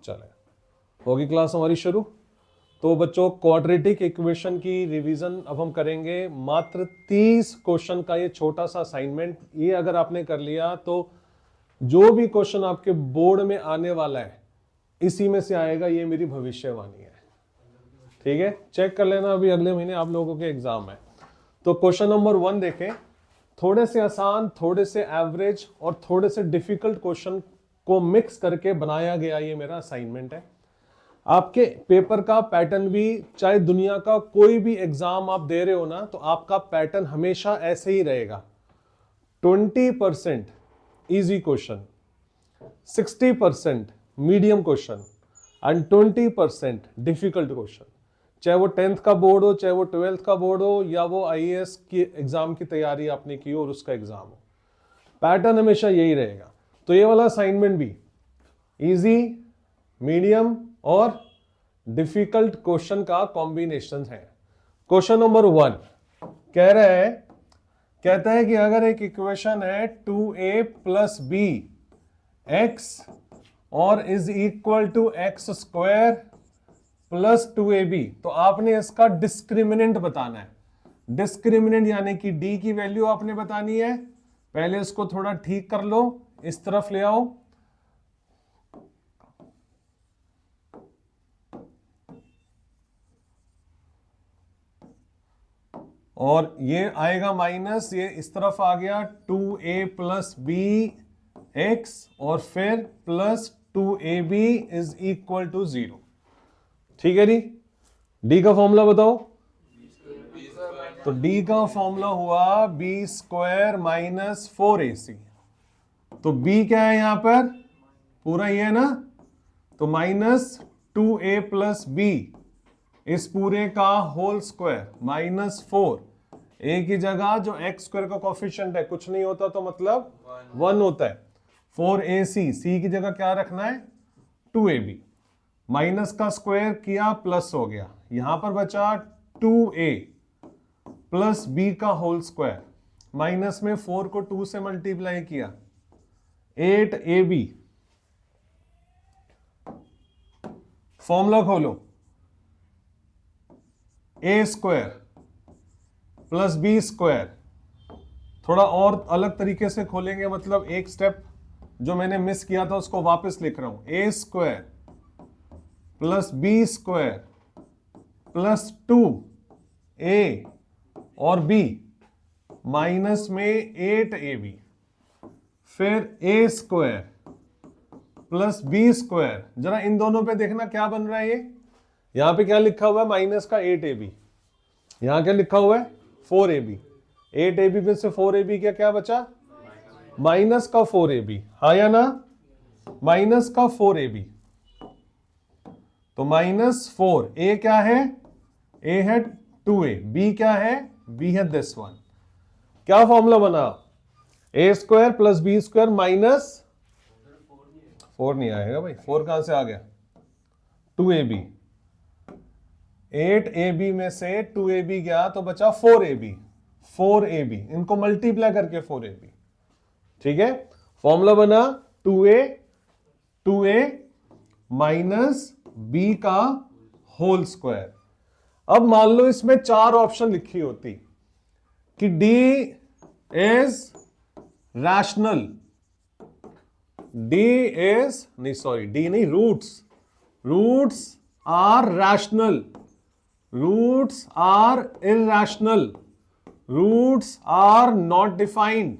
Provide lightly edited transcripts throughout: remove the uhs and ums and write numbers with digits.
चले, होगी क्लास हमारी शुरू। तो बच्चों क्वाड्रेटिक इक्वेशन की रिवीजन अब हम करेंगे। मात्र 30 क्वेश्चन का ये छोटा सा असाइनमेंट, ये अगर आपने कर लिया तो जो भी क्वेश्चन आपके बोर्ड में आने वाला है इसी में से आएगा, ये मेरी भविष्यवाणी है। ठीक है, चेक कर लेना, अभी अगले महीने आप लोगों के एग्जाम है। तो क्वेश्चन नंबर 1 देखें। थोड़े से आसान, थोड़े से एवरेज और थोड़े से डिफिकल्ट क्वेश्चन को मिक्स करके बनाया गया ये मेरा असाइनमेंट है। आपके पेपर का पैटर्न भी, चाहे दुनिया का कोई भी एग्जाम आप दे रहे हो ना, तो आपका पैटर्न हमेशा ऐसे ही रहेगा। 20% easy question, 60% medium question and 20% difficult question. चाहे वो 10th का बोर्ड हो, चाहे वो 12th का बोर्ड हो, या वो आईएएस की एग्जाम की तैयारी आपने की हो और उसका एग्जाम हो, पैटर्न हमेशा यही रहेगा। तो ये वाला असाइनमेंट भी इजी, मीडियम और डिफिकल्ट क्वेश्चन का कॉम्बिनेशन है। क्वेश्चन नंबर 1 कह रहा है, कहता है कि अगर एक इक्वेशन है 2a प्लस बी एक्स और is equal to x square plus 2ab, तो आपने इसका डिस्क्रिमिनेंट बताना है। डिस्क्रिमिनेंट यानी कि d की वैल्यू आपने बतानी है। पहले इसको थोड़ा ठीक कर लो, इस तरफ ले आओ। और ये आएगा माइनस, ये इस तरफ आ गया 2a प्लस बी एक्स और फिर plus 2ab is equal to 0। ठीक है डी, डी का फॉर्मूला बताओ। तो डी का फॉर्मूला हुआ बी स्क्वायर माइनस 4ac। तो बी क्या है यहां पर, पूरा ये है ना, तो माइनस 2a प्लस बी इस पूरे का होल स्क्वायर माइनस 4। ए की जगह जो एक्स स्क्वायर का कोफिशिएंट है कुछ नहीं होता तो मतलब 1 होता है। 4ac, सी की जगह क्या रखना है 2ab, माइनस का स्क्वायर किया प्लस हो गया, यहां पर बचा 2a प्लस बी का होल स्क्वायर, माइनस में 4 को 2 से मल्टीप्लाई किया 8ab। फॉर्मूला खोलो, ए स्क्वायर प्लस बी स्क्वायर। थोड़ा और अलग तरीके से खोलेंगे, मतलब एक स्टेप जो मैंने मिस किया था उसको वापस लिख रहा हूं। A square plus B square plus 2a और b माइनस में 8ab, फिर A square plus B square. जरा इन दोनों पे देखना क्या बन रहा है। ये यहां पे क्या लिखा हुआ है, माइनस का 8ab, यहां क्या लिखा हुआ है 4ab। 8ab में से 4ab क्या बचा, माइनस का 4ab, हाँ या ना, माइनस का 4ab। तो -4, ए क्या है, ए है 2a, बी क्या है, बी है दिस वन। क्या फॉर्मूला बना, A square plus B square minus 4 नहीं आएगा भाई, 4 कहां से आ गया, 2ab। 8ab में से 2ab गया तो बचा 4ab, 4ab, इनको मल्टीप्लाई करके 4ab। ठीक है, फॉर्मूला बना 2a माइनस बी का होल स्क्वायर। अब मान लो इसमें 4 ऑप्शन लिखी होती कि d is rational, d is नहीं, सॉरी d नहीं, roots are rational, roots are irrational, roots are not defined,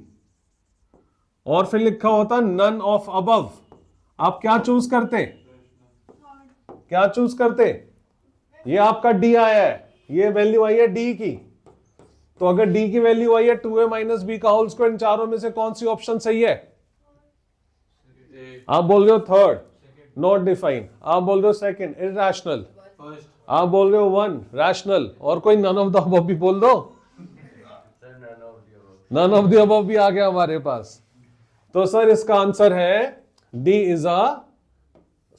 और फिर लिखा होता नन ऑफ अबव। आप क्या चूज करते, क्या चूज करते, ये आपका डी आया है, ये वैल्यू आई है डी की, तो अगर डी की वैल्यू आई है 2a माइनस बी का होल स्क्वायर, इन चारों में से कौन सी ऑप्शन सही है। आप बोल रहे हो थर्ड, नॉट डिफाइंड, आप बोल रहे हो सेकंड, इरैशनल, आप बोल रहे हो 1 रैशनल, और कोई नन ऑफ द अबव भी बोल दो। नन ऑफ द अबव भी आ गया हमारे पास। तो सर इसका आंसर है d is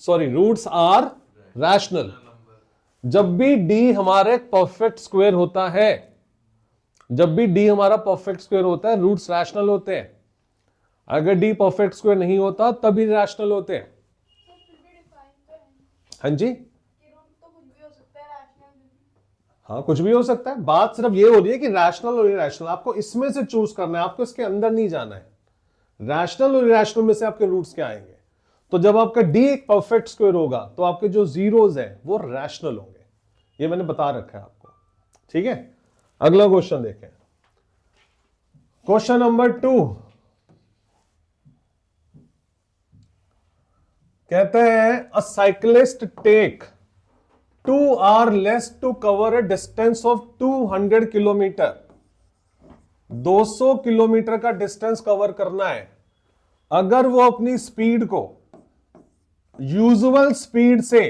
roots are rational. जब भी डी हमारे परफेक्ट स्क्वायर होता है, जब भी डी हमारा परफेक्ट स्क्वायर होता है, रूट्स रैशनल होते हैं। अगर डी परफेक्ट स्क्वायर नहीं होता तब भी रैशनल होते हैं। हाँ जी, हाँ कुछ भी हो सकता है। बात सिर्फ ये हो रही है कि रैशनल और इरेशनल, आपको इसमें से चूज करना है, आपको इसके अंदर नहीं जाना है। रैशनल और इरेशनल में से आपके रूट्स क्या आएंगे? तो जब आपका डी एक परफेक्ट स्क्वायर होगा तो आपके जो जीरोस हैं वो रैशनल होंगे, ये मैंने बता रखा है आपको। ठीक है, अगला क्वेश्चन देखें। क्वेश्चन नंबर 2 कहते हैं a cyclist take 2 hours less to cover a distance of 200 kilometre. 200 kilometre का डिस्टेंस कवर करना है। अगर वो अपनी स्पीड को यूजुअल स्पीड से,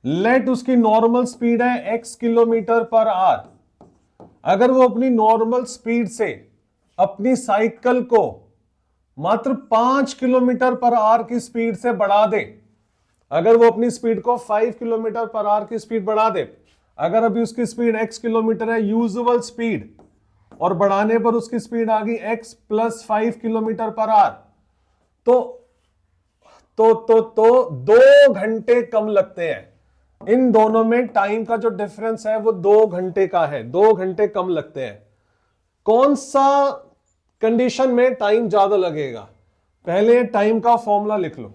लेट उसकी नॉर्मल स्पीड है x किलोमीटर पर आवर, अगर वो अपनी नॉर्मल स्पीड से अपनी साइकिल को मात्र 5 किलोमीटर पर आवर की स्पीड से बढ़ा दे, अगर वो अपनी स्पीड को 5 किलोमीटर पर आवर की स्पीड बढ़ा दे, अगर अभी उसकी स्पीड x किलोमीटर है यूजुअल स्पीड, और बढ़ाने पर उसकी स्पीड आ गई x plus 5 kilometre per our, तो 2 घंटे कम लगते हैं। इन दोनों में टाइम का जो डिफरेंस है वो 2 घंटे का है, 2 घंटे कम लगते हैं। कौन सा कंडीशन में टाइम ज्यादा लगेगा? पहले टाइम का फॉर्मूला लिख लो।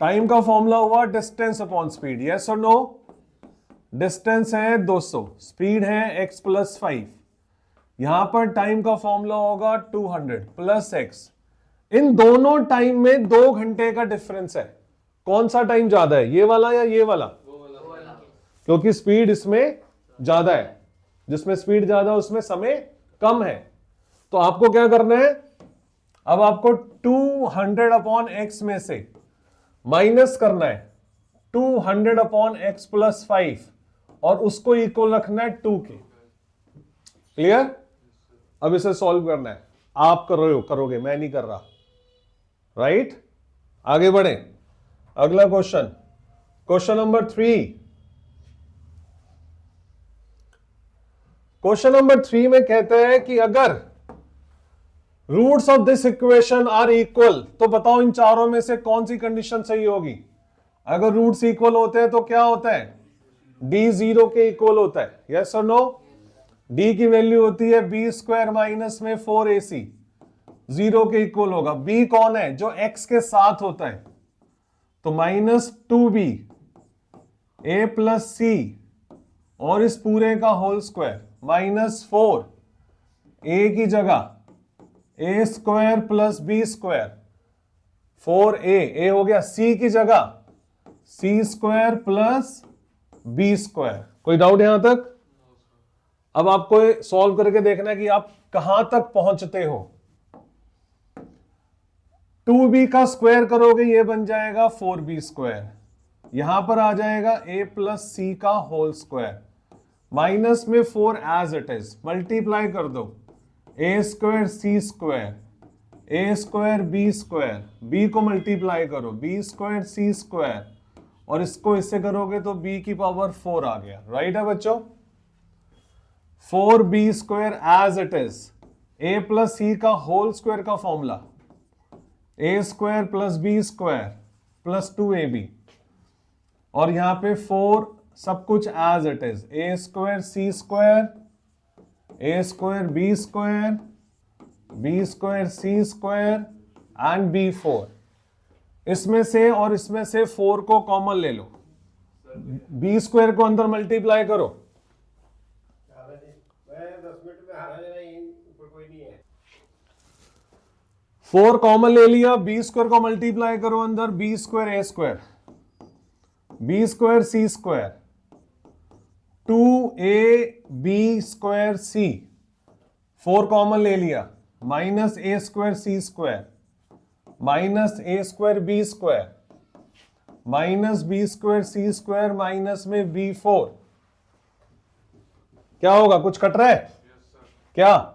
टाइम का फॉर्मूला हुआ डिस्टेंस अपॉन स्पीड, यस और नो? डिस्टेंस है 200, स्पीड है x प्लस 5, यहां पर टाइम का फॉर्मूला होगा 200 प्लस x। इन दोनों टाइम में 2 घंटे का डिफरेंस है। कौन सा टाइम ज्यादा है, ये वाला या ये वाला? क्योंकि स्पीड इसमें ज्यादा है, जिसमें स्पीड ज्यादा है उसमें समय कम है। तो आपको क्या करना है, अब आपको 200 अपॉन x में से माइनस करना है 200 अपॉन x प्लस 5 और उसको इक्वल रखना है 2 के। क्लियर? अब इसे सॉल्व करना है, आप कर रहे हो, करोगे, मैं नहीं कर रहा। राइट? आगे बढ़े, अगला question, question number 3। Question number 3 में कहते हैं कि अगर roots of this equation are equal, तो बताओ इन चारों में से कौन सी कंडीशन सही होगी? अगर रूट्स इक्वल होते हैं तो क्या होता है? d 0 के इक्वल होता है, यस और नो? d की वैल्यू होती है b स्क्वायर माइनस में 4ac, 0 के इक्वल होगा। b कौन है? जो x के साथ होता है, तो माइनस 2b a प्लस सी और इस पूरे का होल स्क्वायर माइनस 4 a की जगह a square plus b square 4a, a हो गया, c की जगह c square plus b square. कोई डाउट यहां तक? अब आपको सॉल्व करके देखना है कि आप कहां तक पहुंचते हो। 2b का स्क्वायर करोगे ये बन जाएगा 4b स्क्वायर, यहां पर आ जाएगा a प्लस सी का होल स्क्वायर, माइनस में 4 एज इट इज, मल्टीप्लाई कर दो a square C square, a square b square, b को मल्टीप्लाई करो b स्क्वायर सी स्क्वायर, और इसको इससे करोगे तो b की पावर 4 आ गया। राइट है बच्चों? 4b square as it is, a plus C का होल स्क्वायर का formula a square plus b square plus 2ab, और यहां पे 4 सब कुछ as it is, a square C square, a square b square, b square C square and b4। इसमें से और इसमें से 4 को कॉमन ले लो, b स्क्वायर को अंदर मल्टीप्लाई करो, 4 कॉमन ले लिया, b स्क्वायर को मल्टीप्लाई करो अंदर, b square a square, b square C square, 2ab square c, 4 common ले लिया, minus a square C square, minus a square b square, minus b square C square, minus में b4। क्या होगा? कुछ कट रहा है? क्या?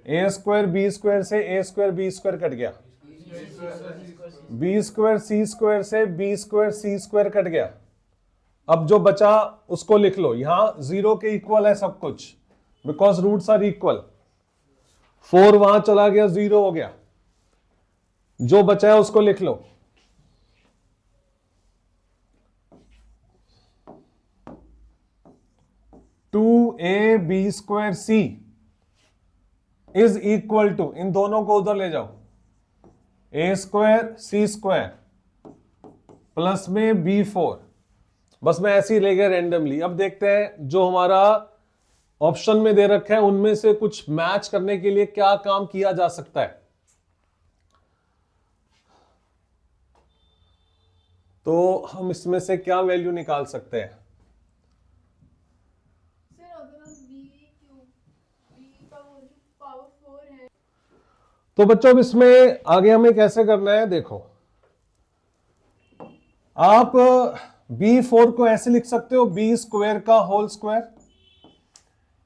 a स्क्वायर b स्क्वायर से a square b square cut गया, b स्क्वायर सी स्क्वायर से b स्क्वायर सी स्क्वायर कट गया। अब जो बचा उसको लिख लो, यहां 0 के इक्वल है सब कुछ, बिकॉज रूट्स आर इक्वल। 4 वहां चला गया, 0 हो गया, जो बचा है उसको लिख लो, 2ab² इज इक्वल टू, इन दोनों को उधर ले जाओ, a²c² प्लस में b4। बस मैं ऐसे ही ले गया रैंडमली। अब देखते हैं जो हमारा ऑप्शन में दे रखा है उनमें से कुछ मैच करने के लिए क्या काम किया जा सकता है। तो हम इसमें से क्या वैल्यू निकाल सकते हैं? तो बच्चों अब इसमें आगे हमें कैसे करना है, देखो आप b4 को ऐसे लिख सकते हो b² का होल स्क्वायर,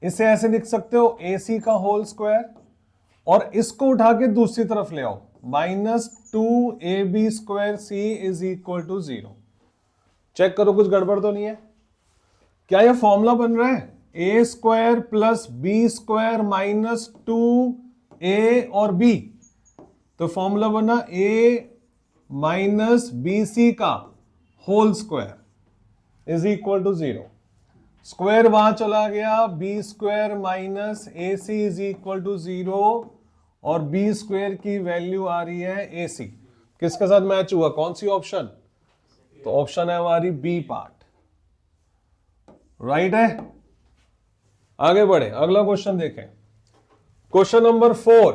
इसे ऐसे लिख सकते हो ac का होल स्क्वायर, और इसको उठा के दूसरी तरफ ले आओ, -2ab² is equal to 0। Check करो कुछ गड़बड़ तो नहीं है। क्या यह फॉर्मूला बन रहा है? a² plus b² minus 2a और b, तो फॉर्मूला बना a माइनस bc का whole square is equal to 0। Square वहां चला गया, b² minus ac is equal to 0, और b² की वैल्यू आ रही है ac। किसके साथ मैच हुआ, कौन सी ऑप्शन? तो ऑप्शन है हमारी बी पार्ट, राइट है। आगे बढ़े, अगला क्वेश्चन देखें, क्वेश्चन नंबर 4।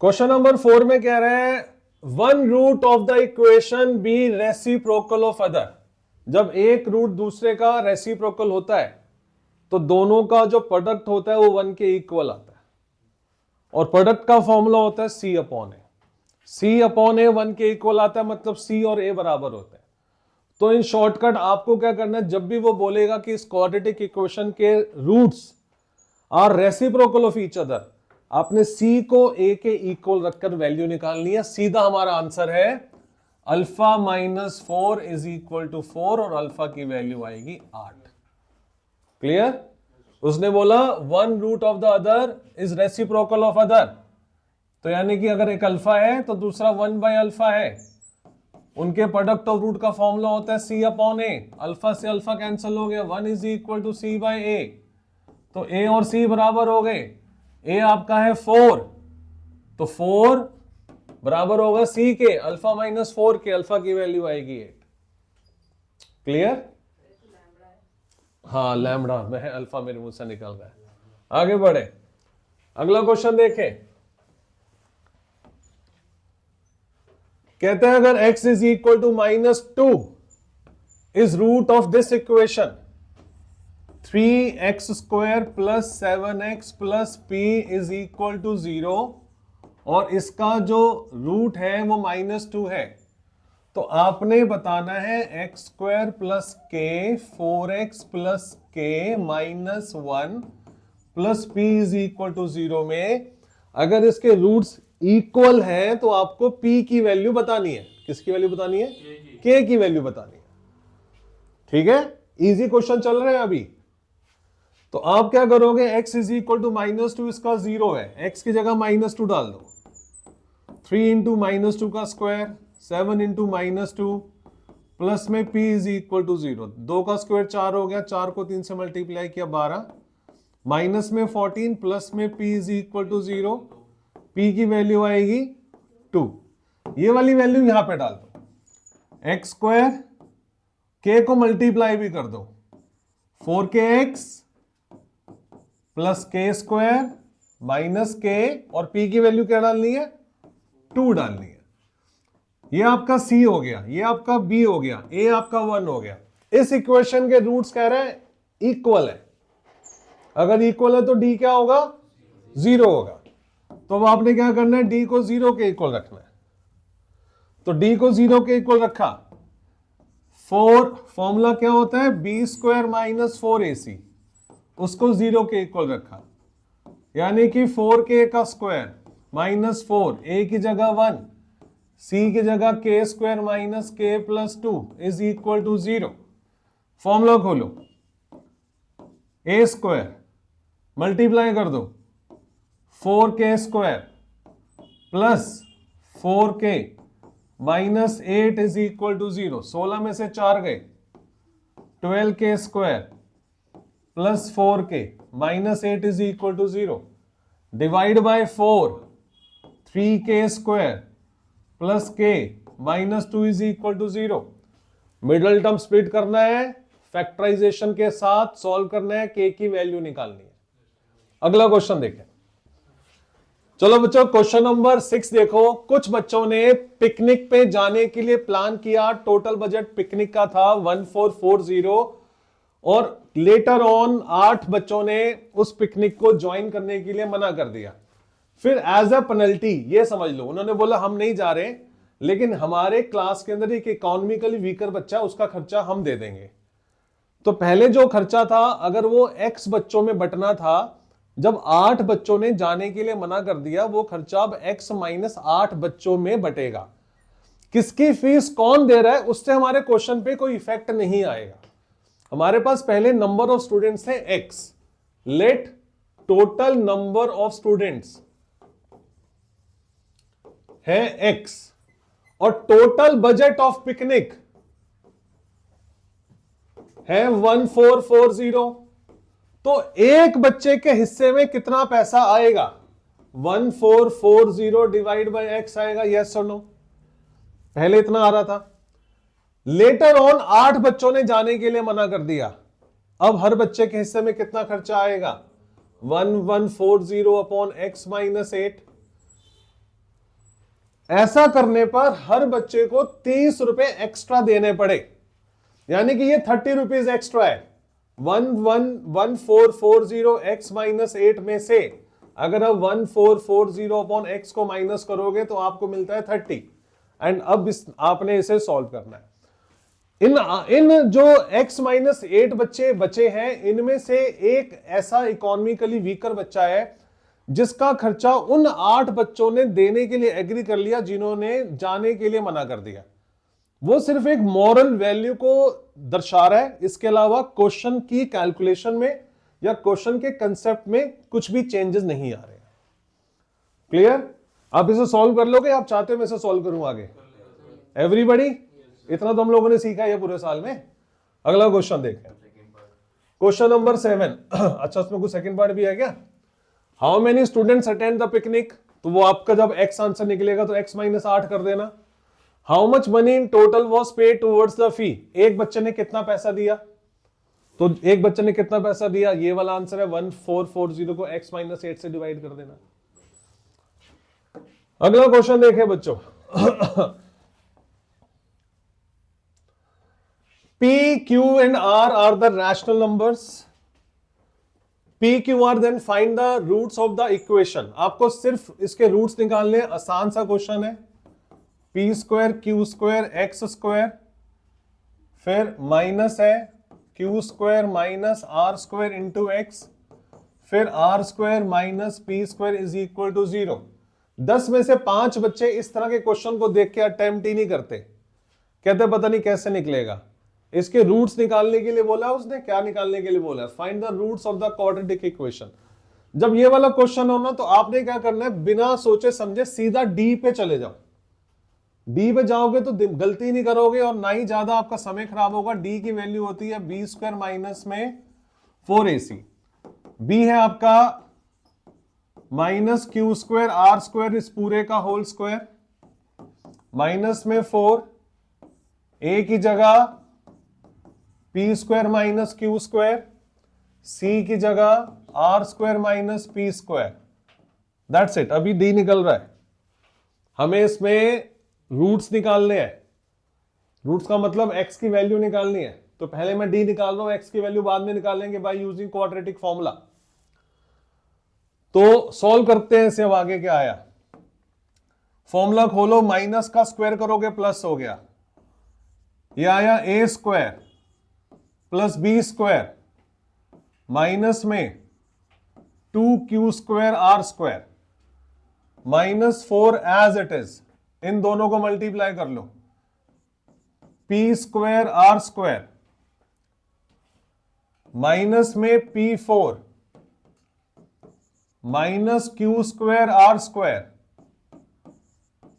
क्वेश्चन नंबर 4 में कह रहे हैं one root of the equation be reciprocal of other. जब एक रूट दूसरे का रेसिप्रोकल होता है तो दोनों का जो प्रोडक्ट होता है वो 1 के इक्वल आता है, और प्रोडक्ट का फॉर्मूला होता है c अपॉन ए। c अपॉन ए 1 के इक्वल आता है, मतलब c और a बराबर होते हैं। तो इन शॉर्टकट आपको क्या करना है, जब भी वो बोलेगा कि इस क्वाड्रेटिक इक्वेशन के roots are reciprocal of each other, आपने c को a के इक्वल रखकर वैल्यू निकालनी है। सीधा हमारा आंसर है alpha minus 4 is equal to 4, और अल्फा की वैल्यू आएगी 8। क्लियर? उसने बोला one root of the other is reciprocal of other, तो यानी कि अगर एक अल्फा है तो दूसरा 1 बाय अल्फा है। उनके प्रोडक्ट ऑफ रूट का फॉर्मूला होता है c अपॉन a। अल्फा से अल्फा कैंसिल हो गया, 1 is equal to c by a, तो a और c बराबर हो गए। a आपका है 4, तो 4 बराबर होगा c के अल्फा माइनस 4 के, अल्फा की वैल्यू आएगी 8। क्लियर? हाँ लैम्बडा में है, अल्फा मेरे मुंह से निकल रहा है। आगे बढ़े, अगला क्वेश्चन देखें। कहते हैं अगर x is equal to -2 is root of this equation 3x² plus 7x plus p is equal to 0, और इसका जो रूट है वो -2 है, तो आपने बताना है x² plus k 4x plus k minus 1 plus p is equal to 0 में अगर इसके रूट्स इक्वल है तो आपको p की वैल्यू बतानी है। किसकी वैल्यू बतानी है? k की वैल्यू बतानी है। ठीक है, इजी क्वेश्चन चल रहे हैं अभी। तो आप क्या करोगे, x इज इक्वल टू -2, इसका 0 है, x की जगह -2 डाल दो। 3 इंटू -2 का स्क्वायर, 7 इंटू -2 प्लस में p इज इक्वल टू 0। 2 का स्क्वायर 4 हो गया, 4 को 3 से मल्टीप्लाई किया 12, माइनस में 14 प्लस में p is equal to 0, p की वैल्यू आएगी 2। ये वाली वैल्यू यहां पे डाल दो, x² k को मल्टीप्लाई भी कर दो, 4kx plus k² minus k, और p की वैल्यू क्या डालनी है? 2 डालनी है। ये आपका c हो गया, ये आपका b हो गया, a आपका 1 हो गया। इस इक्वेशन के रूट्स कह रहे हैं इक्वल है। अगर इक्वल है तो d क्या होगा? 0 होगा। तो अब आपने क्या करना है, d को 0 के इक्वल रखना है। तो d को 0 के इक्वल रखा, 4 फॉर्मूला क्या होता है, b² माइनस 4ac, उसको 0 के इक्वल रखा, यानी कि 4k का स्क्वायर माइनस 4, a की जगह 1, c की जगह k² minus k plus 2 is equal to 0। Formula खोलो, a² मल्टीप्लाई कर दो 4k² plus 4k minus 8 is equal to 0। 16 में से 4 गए, 12k square plus 4k minus 8 is equal to 0। Divide by 4, 3k square plus k minus 2 is equal to 0। Middle term split करना है, factorisation के साथ solve करना है, k की वैल्यू निकालनी है। अगला क्वेश्चन देखें। चलो बच्चों, क्वेश्चन नंबर 6 देखो। कुछ बच्चों ने पिकनिक पे जाने के लिए प्लान किया। टोटल बजट पिकनिक का था 1440 और लेटर ऑन 8 बच्चों ने उस पिकनिक को ज्वाइन करने के लिए मना कर दिया। फिर एज अ पेनल्टी, ये समझ लो, उन्होंने बोला हम नहीं जा रहे, लेकिन हमारे क्लास के अंदर एक इकोनॉमिकली वीकर बच्चा, उसका खर्चा हम दे देंगे। तो पहले जो खर्चा था, अगर वो x बच्चों में बंटना था, जब 8 बच्चों ने जाने के लिए मना कर दिया, वो खर्चा अब x माइनस 8 बच्चों में बटेगा। किसकी फीस कौन दे रहा है उससे हमारे क्वेश्चन पे कोई इफेक्ट नहीं आएगा। हमारे पास पहले नंबर ऑफ स्टूडेंट्स है x, let total number of students है x और टोटल बजट ऑफ पिकनिक है 1440। तो एक बच्चे के हिस्से में कितना पैसा आएगा? 1440 डिवाइड बाय x आएगा। यस और नो? पहले इतना आ रहा था, लेटर ऑन 8 बच्चों ने जाने के लिए मना कर दिया। अब हर बच्चे के हिस्से में कितना खर्चा आएगा? 1140 अपॉन x माइनस 8। ऐसा करने पर हर बच्चे को 30 रुपए एक्स्ट्रा देने पड़े, यानी कि ये 30 रुपीज एक्स्ट्रा है। 1440 x माइनस 8 में से अगर आप 1440 अपॉन x को माइनस करोगे तो आपको मिलता है 30। एंड अब आपने इसे सॉल्व करना है। इन जो x माइनस 8 बच्चे बचे हैं, इनमें से एक ऐसा इकोनॉमिकली वीकर बच्चा है जिसका खर्चा उन 8 बच्चों ने देने के लिए एग्री कर लिया जिन्होंने जाने के लिए मना कर दिया। वो सिर्फ एक मॉरल वैल्यू को दर्शा रहा है, इसके अलावा क्वेश्चन की कैलकुलेशन में या क्वेश्चन के कंसेप्ट में कुछ भी चेंजेस नहीं आ रहे। क्लियर? आप इसे सॉल्व कर लोगे? आप चाहते हो मैं इसे सॉल्व करूं आगे? एवरीबॉडी? इतना तो हम लोगों ने सीखा है पूरे साल में। अगला क्वेश्चन देखें, क्वेश्चन नंबर 7। अच्छा, उसमें कुछ सेकंड पार्ट भी है क्या? How many students attend the picnic? तो वो आपका जब x आंसर निकलेगा तो x माइनस 8 कर देना। How much money in total was paid towards the fee? एक बच्चे ने कितना पैसा दिया? तो एक बच्चे ने कितना पैसा दिया, ये वाला आंसर है 1440 को x माइनस 8 से डिवाइड कर देना। अगला क्वेश्चन देखें बच्चों। P, Q and R are the rational numbers. P, Q, R, then find the roots of the equation. आपको सिर्फ इसके रूट्स निकालने, आसान सा क्वेश्चन है। P square Q square X square, फिर माइनस है Q square minus R square into X, फिर R square minus P square is equal to 0। 10 में से 5 बच्चे इस तरह के क्वेश्चन को देख के अटेम्प्ट ही नहीं करते, कहते पता नहीं कैसे निकलेगा। इसके रूट्स निकालने के लिए बोला उसने, क्या निकालने के लिए बोला? Find the roots of the quadratic equation. जब ये वाला क्वेश्चन हो ना, तो आपने क्या करना है, बिना सोचे समझे सीधा डी पे चले जाओ। डी पे जाओगे तो गलती नहीं करोगे और ना ही ज्यादा आपका समय खराब होगा। डी की वैल्यू होती है बी स्क्वायर माइनस में 4ac। बी है आपका minus Q square are square इस पूरे का होल स्क्वायर, माइनस में 4, ए की जगह P square minus Q square, C की जगह R square minus P square. That's it. अभी डी निकल रहा है, हमें इसमें रूट्स निकालने हैं। रूट्स का मतलब एक्स की वैल्यू निकालनी है। तो पहले मैं डी निकाल रहा हूं, एक्स की वैल्यू बाद में निकालेंगे बाय यूजिंग क्वाड्रेटिक फॉर्मूला। तो सॉल्व करते हैं इसे। अब आगे क्या आया, फॉर्मूला खोलो, माइनस का स्क्वायर करोगे प्लस हो गया, ये आया A square plus B square minus में 2q square are square minus 4 as it is. इन दोनों को मल्टीप्लाई कर लो, P square are square minus में p4 minus Q square are square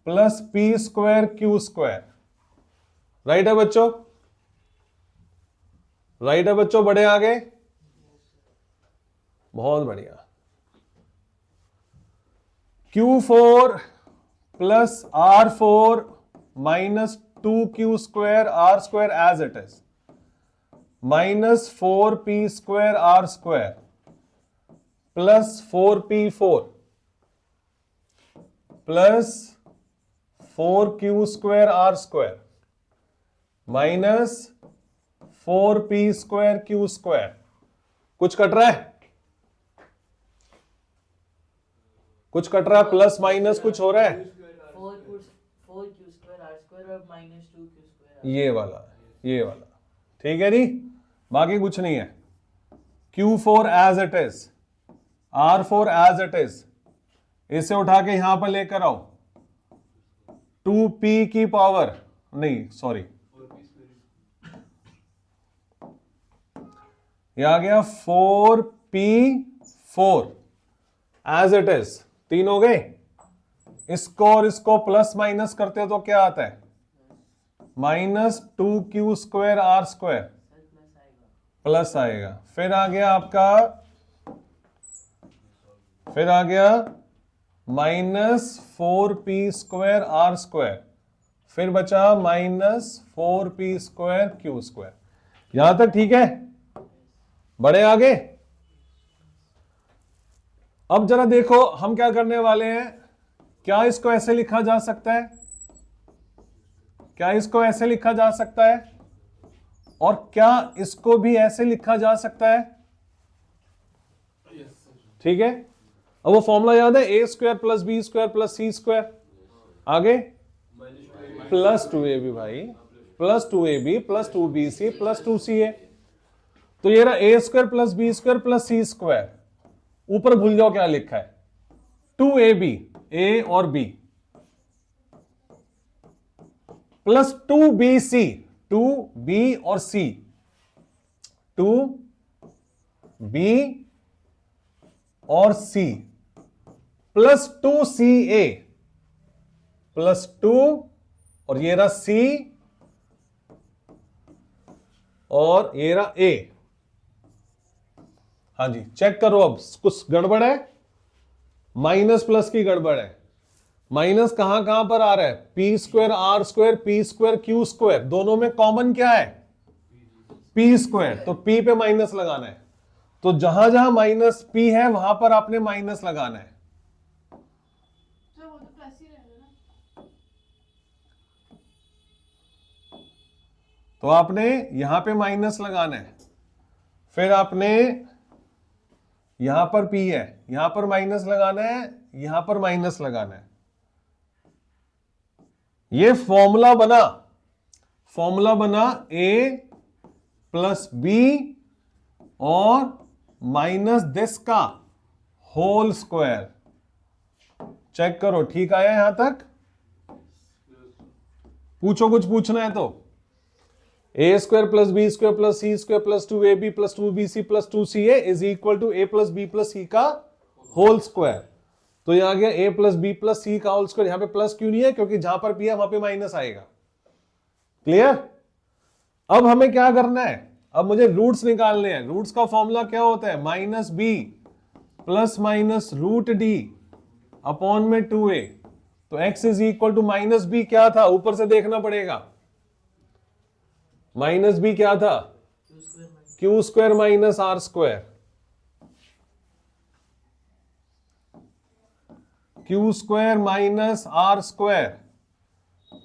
plus P square Q square. Right है बच्चों? Right है बच्चों? बढ़े आगे? बहुत बढ़िया। Q4 plus R4 minus 2Q square R square as it is, minus 4P square R square plus 4P4 plus 4Q square R square minus 4P square Q square. कुछ कट रहा है? कुछ कट रहा है? प्लस माइनस कुछ हो रहा है? 4Q स्क्वायर R स्क्वायर और माइनस 2Q स्क्वायर। ये वाला ठीक है जी, बाकी कुछ नहीं है। Q4 as it is, R4 as it is, इसे उठा के यहां पर लेकर आओ, 2P की पावर नहीं, सॉरी, ये आ गया 4P4 एज इट इज। 3 हो गए। इसको और इसको प्लस माइनस करते हो तो क्या आता है? Minus 2Q square R square plus आएगा। फिर आ गया आपका, फिर आ गया minus 4P square R square, फिर बचा minus 4P square Q square. यहां तक ठीक है? बढ़े आगे? अब जरा देखो हम क्या करने वाले हैं। क्या इसको ऐसे लिखा जा सकता है? क्या इसको ऐसे लिखा जा सकता है? और क्या इसको भी ऐसे लिखा जा सकता है? ठीक है। अब वो फॉर्मूला याद है, A square plus B square plus C square. आगे प्लस 2ab भाई, plus 2ab plus 2bc plus 2ca। तो ये रहा A square plus B square plus C square. ऊपर भूल जाओ क्या लिखा है, 2ab, ए और बी, प्लस 2bc, 2b और c, 2b और c, प्लस 2ca, प्लस 2 और ये रहा c और ये रहा a। हाँ जी, चेक करो। अब कुछ गड़बड़ है? माइनस प्लस की गड़बड़ है। माइनस कहां कहां पर आ रहा है? P square are square, P square Q square, दोनों में कॉमन क्या है? P square. तो पी पे माइनस लगाना है। तो जहां जहां माइनस पी है वहां पर आपने माइनस लगाना है। वो तो प्लस ही रहेगा ना। तो आपने यहां पे माइनस लगाना है, फिर आपने यहां पर पी है, यहां पर माइनस लगाना है, यहां पर माइनस लगाना है। ये फॉर्मूला बना, फॉर्मूला बना ए प्लस बी और माइनस दिस का होल स्क्वायर। चेक करो ठीक आया यहां तक? पूछो, कुछ पूछना है तो। A square plus B square plus C square plus 2ab plus 2bc plus 2ca is equal to A plus B plus C का होल स्क्वायर। तो यहां आ गया A plus B plus C का होल स्क्वायर। यहां पे plus क्यों नहीं है? क्योंकि जहां पर पी है वहां पे माइनस आएगा। क्लियर? अब हमें क्या करना है? अब मुझे रूट्स निकालने हैं। रूट्स का फॉर्मूला क्या होता है? Minus B plus minus root D upon में 2a। तो x is equal to minus B क्या था? ऊपर से देखना पड़ेगा। माइनस बी क्या था? Q square minus R square. Q square minus R square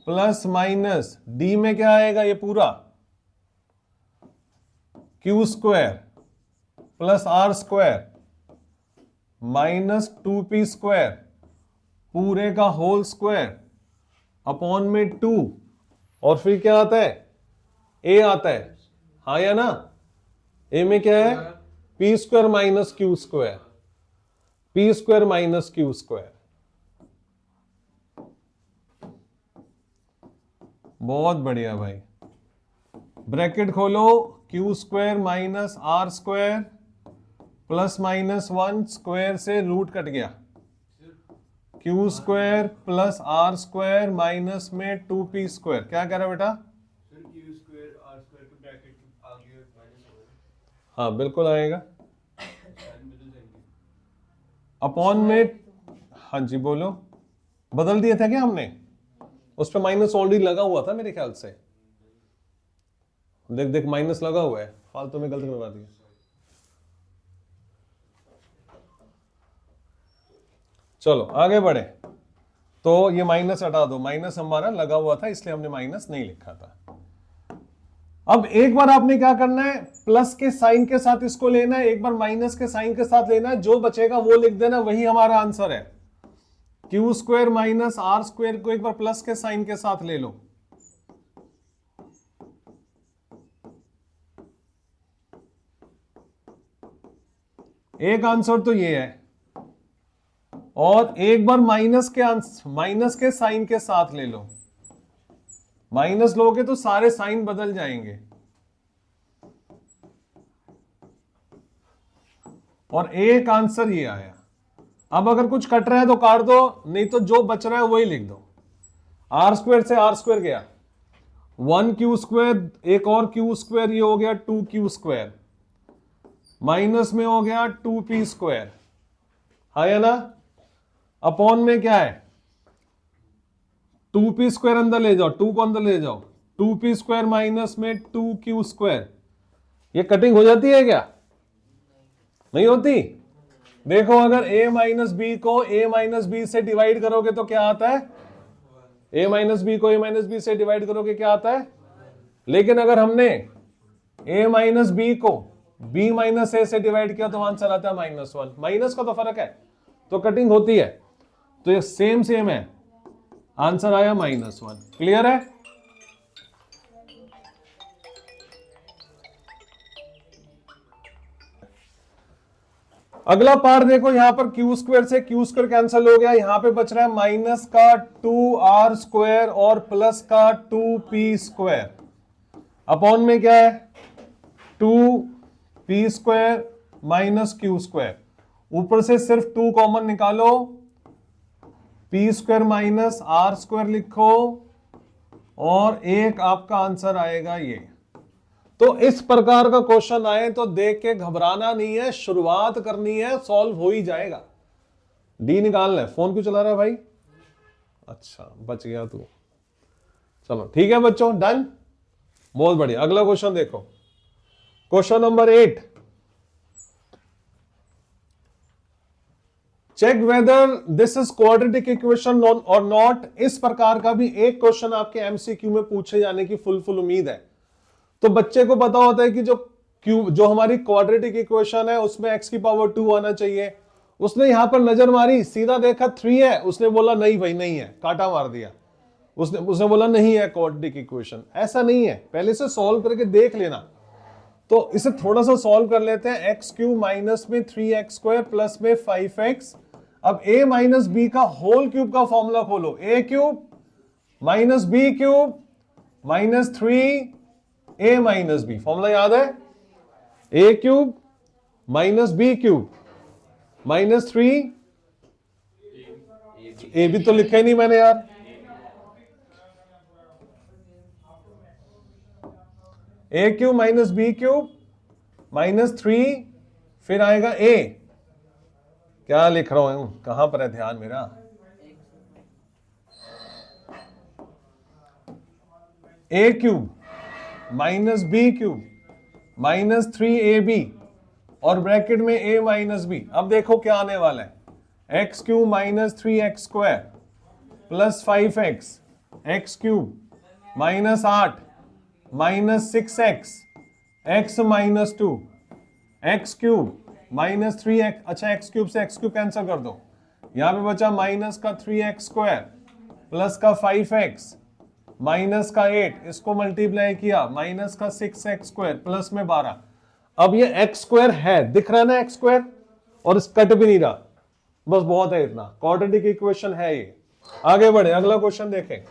plus minus D में क्या आएगा? ये पूरा Q square plus R square minus 2p square पूरे का होल स्क्वायर अपॉन में 2। और फिर क्या आता है? ए आता है। हाँ या ना? ए में क्या है? P square minus Q square, P square minus Q square. बहुत बढ़िया भाई। ब्रैकेट खोलो, Q square minus R square plus minus 1 square से रूट कट गया, Q square plus R square minus में 2p²। क्या कह रहा है बेटा? Sir Q square are square के ब्रैकेट आगे माइनस होगा, हाँ बिल्कुल आएगा। साइन बदल जाएंगे। अपॉन में, हाँ जी बोलो, बदल दिए थे क्या हमने? उस पर माइनस ऑलरेडी लगा हुआ था मेरे ख्याल से। देख देख माइनस लगा हुआ है, फालतू में गलती करवा दिया। चलो आगे बढ़े। तो ये माइनस हटा दो, माइनस हमारा लगा हुआ था इसलिए हमने माइनस नहीं लिखा था। अब एक बार आपने क्या करना है, प्लस के साइन के साथ इसको लेना है, एक बार माइनस के साइन के साथ लेना है, जो बचेगा वो लिख देना, वही हमारा आंसर है। Q square minus R square को एक बार प्लस के साइन के साथ ले लो। एक आंसर तो ये है, और एक बार माइनस के साइन के साथ ले लो। माइनस लोगे तो सारे साइन बदल जाएंगे, और एक आंसर ये आया। अब अगर कुछ कट रहा है तो काट दो, नहीं तो जो बच रहा है वही लिख दो। आर स्क्वायर से आर स्क्वायर गया, 1 क्यू स्क्वायर, एक और क्यू स्क्वायर, ये हो गया 2 क्यू स्क्वायर, माइनस में हो गया 2p²। है ना? अपॉन में क्या है, 2p² अंदर ले जाओ, 2 को अंदर ले जाओ, 2p² माइनस में 2q²। ये कटिंग हो जाती है क्या? नहीं होती। देखो अगर a माइनस बी को a माइनस बी से डिवाइड करोगे तो क्या आता है? a माइनस बी को a माइनस बी से डिवाइड करोगे क्या आता है? लेकिन अगर हमने a माइनस बी को b माइनस ए से डिवाइड किया तो आंसर आता है -1। माइनस का तो फर्क है, तो कटिंग होती है। तो ये सेम है, आंसर आया -1। क्लियर है? अगला पार्ट देखो, यहां पर क्यू स्क्वायर से क्यू स्क्वायर कैंसिल हो गया, यहां पे बच रहा है माइनस का 2r² और प्लस का 2p²। अपॉन में क्या है, 2p² माइनस q²। ऊपर से सिर्फ 2 कॉमन निकालो, p² माइनस r² लिखो, और एक आपका आंसर आएगा ये। तो इस प्रकार का क्वेश्चन आए तो देख के घबराना नहीं है, शुरुआत करनी है, सॉल्व हो ही जाएगा। डी निकालना है। फोन क्यों चला रहा है भाई? अच्छा बच गया तू। चलो ठीक है बच्चों, डन, बहुत बढ़िया। अगला क्वेश्चन देखो, question number 8। Check whether this is quadratic equation और नॉट। इस प्रकार का भी एक क्वेश्चन आपके एमसीक्यू में पूछे जाने की फुल उम्मीद है। तो बच्चे को पता होता है कि जो हमारी क्वाड्रेटिक इक्वेशन है उसमें x की पावर 2 आना चाहिए। उसने यहां पर नजर मारी, सीधा देखा 3 है, उसने बोला नहीं भाई नहीं है, काटा मार दिया। उसने बोला नहीं है क्वाड्रेटिक इक्वेशन। ऐसा नहीं है, पहले से सॉल्व करके देख लेना। तो इसे थोड़ा सा सॉल्व कर लेते हैं। x³ माइनस में 3x² प्लस में 5x। अब a माइनस बी का होल क्यूब का फॉर्मूला खोलो। a³ minus b³ minus 3a minus B, formula याद है? a³ माइनस b³ माइनस 3 ए भी तो लिखा ही नहीं मैंने यार। a³ माइनस b³ माइनस 3, फिर आएगा a। क्या लिख रहा हूं, कहां पर है ध्यान मेरा? a³ minus b³ minus 3ab और ब्रैकेट में a माइनस बी। अब देखो क्या आने वाला है, x³ minus 3x² plus 5x, x³ minus 8 minus 6x, x minus 2, x³ minus 3x। अच्छा x³ से x³ कैंसिल कर दो, यहां पे बचा माइनस का 3x² प्लस का 5x माइनस का 8, इसको मल्टीप्लाई किया माइनस का 6x² प्लस में 12। अब ये x² है, दिख रहा है ना x², और इस कट भी नहीं रहा, बस बहुत है इतना। क्वाड्रेटिक इक्वेशन है ये। आगे बढ़े, अगला क्वेश्चन देखें।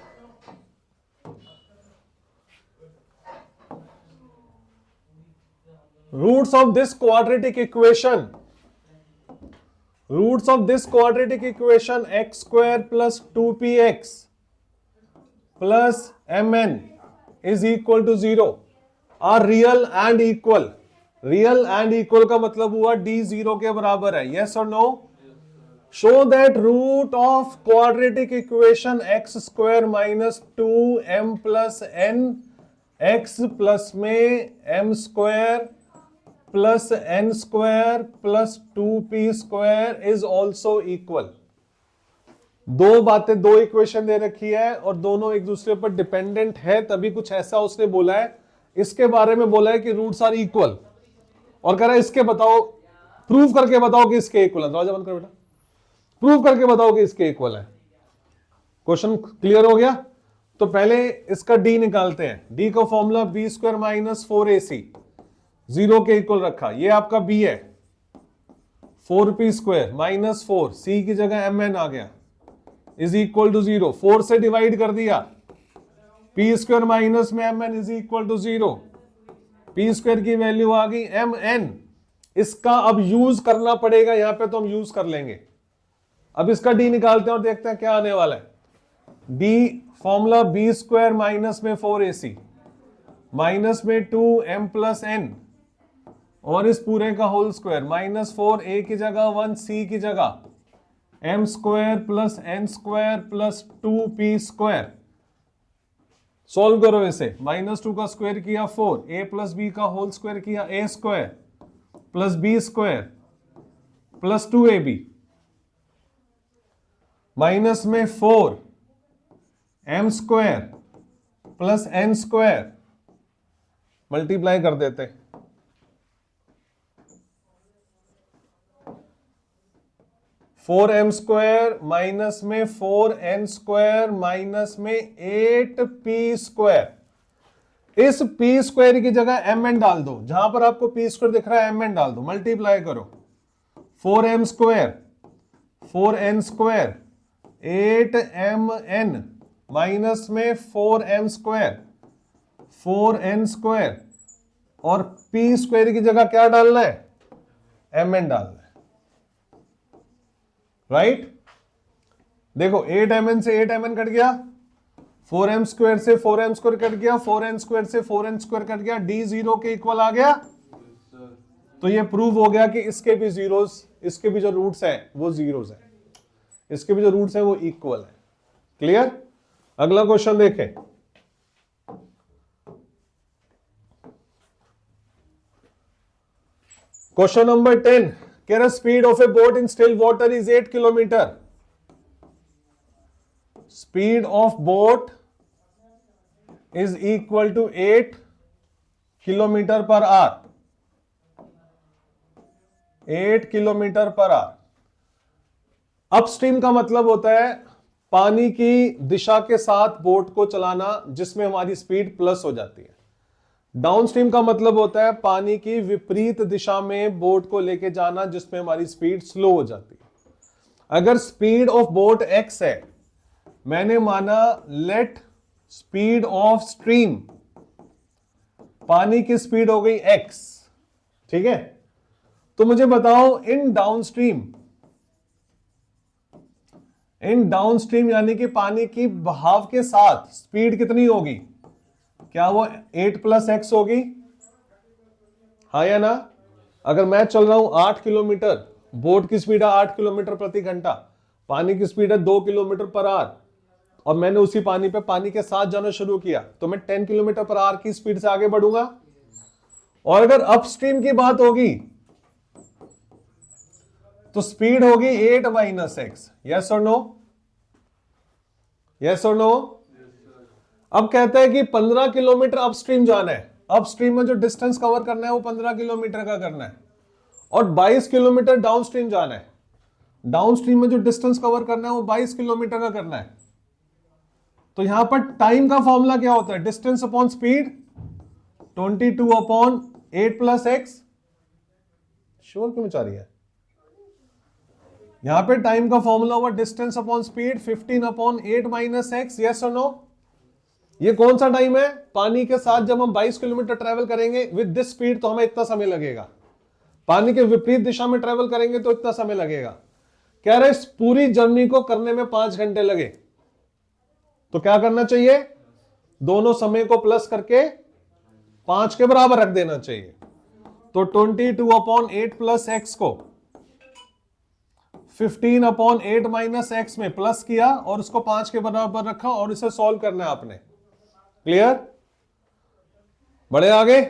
Roots of this quadratic equation. Roots of this quadratic equation x square plus 2px plus mn is equal to 0 are real and equal. Real and equal का मतलब हुआ d 0 के बराबर है, यस और no. Show that root of quadratic equation x square minus 2m plus n x plus में m square plus n square plus 2p square is also equal. दो बातें, दो इक्वेशन दे रखी है और दोनों एक दूसरे पर डिपेंडेंट है, तभी कुछ ऐसा उसने बोला है। इसके बारे में बोला है कि रूट्स आर इक्वल और कह रहा है इसके बताओ, प्रूव करके बताओ कि इसके इक्वल है। दरवाजा बंद करो बेटा, प्रूव करके बताओ कि इसके इक्वल है। क्वेश्चन क्लियर हो गया? तो पहले इसका डी निकालते हैं। डी का formula B square minus 4ac, 0 के इक्वल रखा। ये आपका बी है, 4p स्क्वायर माइनस 4, सी की जगह mn आ गया, इज इक्वल टू 0। 4 से डिवाइड कर दिया, p स्क्वायर माइनस में mn is equal to 0। p square की वैल्यू आ गई mn। इसका अब यूज करना पड़ेगा, यहां पे तो हम यूज कर लेंगे। अब इसका d निकालते हैं और देखते हैं क्या आने वाला है। d formula B square minus में 4ac माइनस में 2m प्लस n और इस पूरे का होल स्क्वायर माइनस 4a की जगह 1, c की जगह m square plus n square plus 2p square. Solve करो इसे। माइनस 2 का स्क्वायर किया 4, a प्लस b का होल स्क्वायर किया a square plus b square plus 2ab minus में 4 m square plus n square, multiply कर देते। 4m स्क्वायर माइनस में 4n स्क्वायर माइनस में 8p स्क्वायर। इस p स्क्वायर की जगह mn डाल दो, जहां पर आपको p स्क्वायर दिख रहा है mn डाल दो, मल्टीप्लाई करो। 4m square 4n square 8mn minus में 4m स्क्वायर 4n स्क्वायर और p स्क्वायर की जगह क्या डालना है? mn डालना है, राइट? देखो 8mn से 8mn कट गया, 4m स्क्वायर से 4m स्क्वायर कट गया, 4n स्क्वायर से 4n स्क्वायर कट गया, d 0 के इक्वल आ गया। तो ये प्रूव हो गया कि इसके भी जीरोस, इसके भी जो रूट्स हैं वो जीरोस हैं, इसके भी जो रूट्स हैं वो इक्वल है। क्लियर? अगला क्वेश्चन देखें। क्वेश्चन नंबर 10, कह रहा speed of a boat in still water is 8 kilometre. Speed of boat is equal to 8 kilometre per hour. 8 kilometre per hour. Upstream का मतलब होता है पानी की दिशा के साथ बोट को चलाना, जिसमें हमारी स्पीड प्लस हो जाती है। डाउनस्ट्रीम का मतलब होता है पानी की विपरीत दिशा में बोट को लेके जाना, जिसमें हमारी स्पीड स्लो हो जाती है। अगर स्पीड ऑफ बोट x है, मैंने माना लेट स्पीड ऑफ स्ट्रीम, पानी की स्पीड हो गई x, ठीक है? तो मुझे बताओ इन डाउनस्ट्रीम यानी कि पानी की बहाव के साथ स्पीड कितनी होगी? क्या वो 8 प्लस x होगी? हाँ या ना? अगर मैं चल रहा हूं 8 किलोमीटर, बोट की स्पीड है 8 किलोमीटर प्रति घंटा, पानी की स्पीड है 2 किलोमीटर पर आवर, और मैंने उसी पानी पे पानी के साथ जाना शुरू किया, तो मैं 10 किलोमीटर पर आवर की स्पीड से आगे बढ़ूंगा। और अगर अपस्ट्रीम की बात होगी तो स्पीड होगी 8 माइनस एक्स। यस और नो? यस और नो? अब कहता है कि 15 किलोमीटर अपस्ट्रीम जाना है। अपस्ट्रीम में जो डिस्टेंस कवर करना है वो 15 किलोमीटर का करना है, और 22 किलोमीटर डाउनस्ट्रीम जाना है। डाउनस्ट्रीम में जो डिस्टेंस कवर करना है वो 22 किलोमीटर का करना है। तो यहां पर टाइम का फॉर्मूला क्या होता है? Distance upon speed 22 upon 8 plus x. Sure क्यों बचा रही है? यहां पे टाइम का फॉर्मूला हुआ distance upon speed 15 upon 8 minus x. Yes और नो? ये कौन सा टाइम है? पानी के साथ जब हम 22 किलोमीटर ट्रेवल करेंगे विद दिस स्पीड तो हमें इतना समय लगेगा, पानी के विपरीत दिशा में ट्रेवल करेंगे तो इतना समय लगेगा। कह रहा है इस पूरी जर्नी को करने में 5 घंटे लगे, तो क्या करना चाहिए, दोनों समय को प्लस करके 5 के बराबर रख देना चाहिए। तो 22/8 प्लस एक्स को 15/8 माइनस एक्स में प्लस किया और उसको 5 के बराबर रखा और इसे सॉल्व करना है आपने। क्लियर? बढ़े आगे,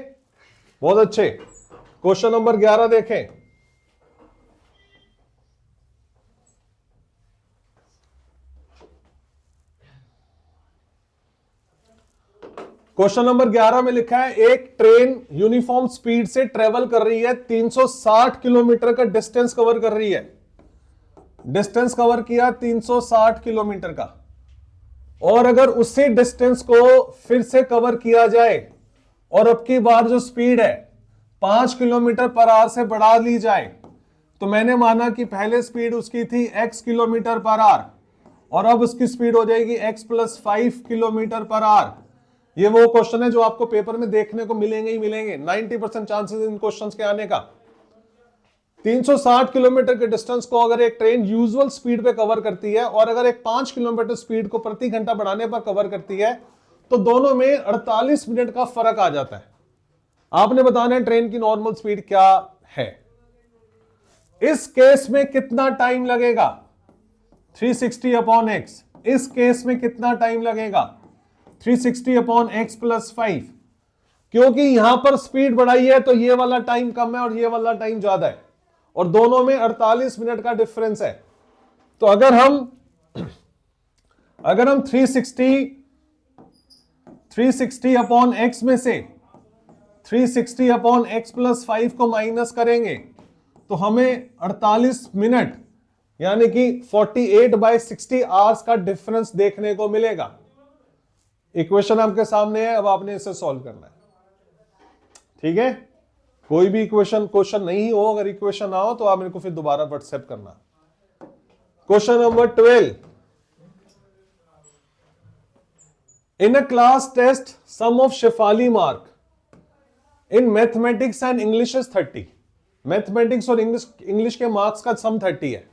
बहुत अच्छे। क्वेश्चन नंबर 11 देखें। क्वेश्चन नंबर 11 में लिखा है एक ट्रेन यूनिफॉर्म स्पीड से ट्रेवल कर रही है, 360 किलोमीटर का डिस्टेंस कवर कर रही है। डिस्टेंस कवर किया 360 किलोमीटर का, और अगर उसी डिस्टेंस को फिर से कवर किया जाए और अब की बार जो स्पीड है 5 किलोमीटर पर आवर से बढ़ा ली जाए, तो मैंने माना कि पहले स्पीड उसकी थी x किलोमीटर पर आवर और अब उसकी स्पीड हो जाएगी x + 5 किलोमीटर पर आवर। ये वो क्वेश्चन है जो आपको पेपर में देखने को मिलेंगे ही मिलेंगे, 90% चांसेस इन क्वेश्चंस के आने का। 360 किलोमीटर के डिस्टेंस को अगर एक ट्रेन यूजुअल स्पीड पे कवर करती है और अगर एक 5 किलोमीटर स्पीड को प्रति घंटा बढ़ाने पर कवर करती है, तो दोनों में 48 मिनट का फर्क आ जाता है। आपने बताना है ट्रेन की नॉर्मल स्पीड क्या है। इस केस में कितना टाइम लगेगा, 360/x। इस केस में कितना टाइम लगेगा, 360/x + 5, क्योंकि यहां पर स्पीड बढ़ाई है तो ये वाला टाइम कम है और ये वाला टाइम ज्यादा है, और दोनों में 48 मिनट का डिफरेंस है। तो अगर हम 360/x में से 360/x + 5 को माइनस करेंगे तो हमें 48 मिनट यानी कि 48/60 आवर्स का डिफरेंस देखने को मिलेगा। इक्वेशन आपके सामने है, अब आपने इसे सॉल्व करना है। ठीक है, कोई भी क्वेश्चन नहीं हो, अगर इक्वेशन ना हो तो आप मेरे को फिर दोबारा व्हाट्सएप करना। Question number 12, in a class test sum of Shefali mark in mathematics and English is 30। Mathematics और इंग्लिश के मार्क्स का सम 30 है।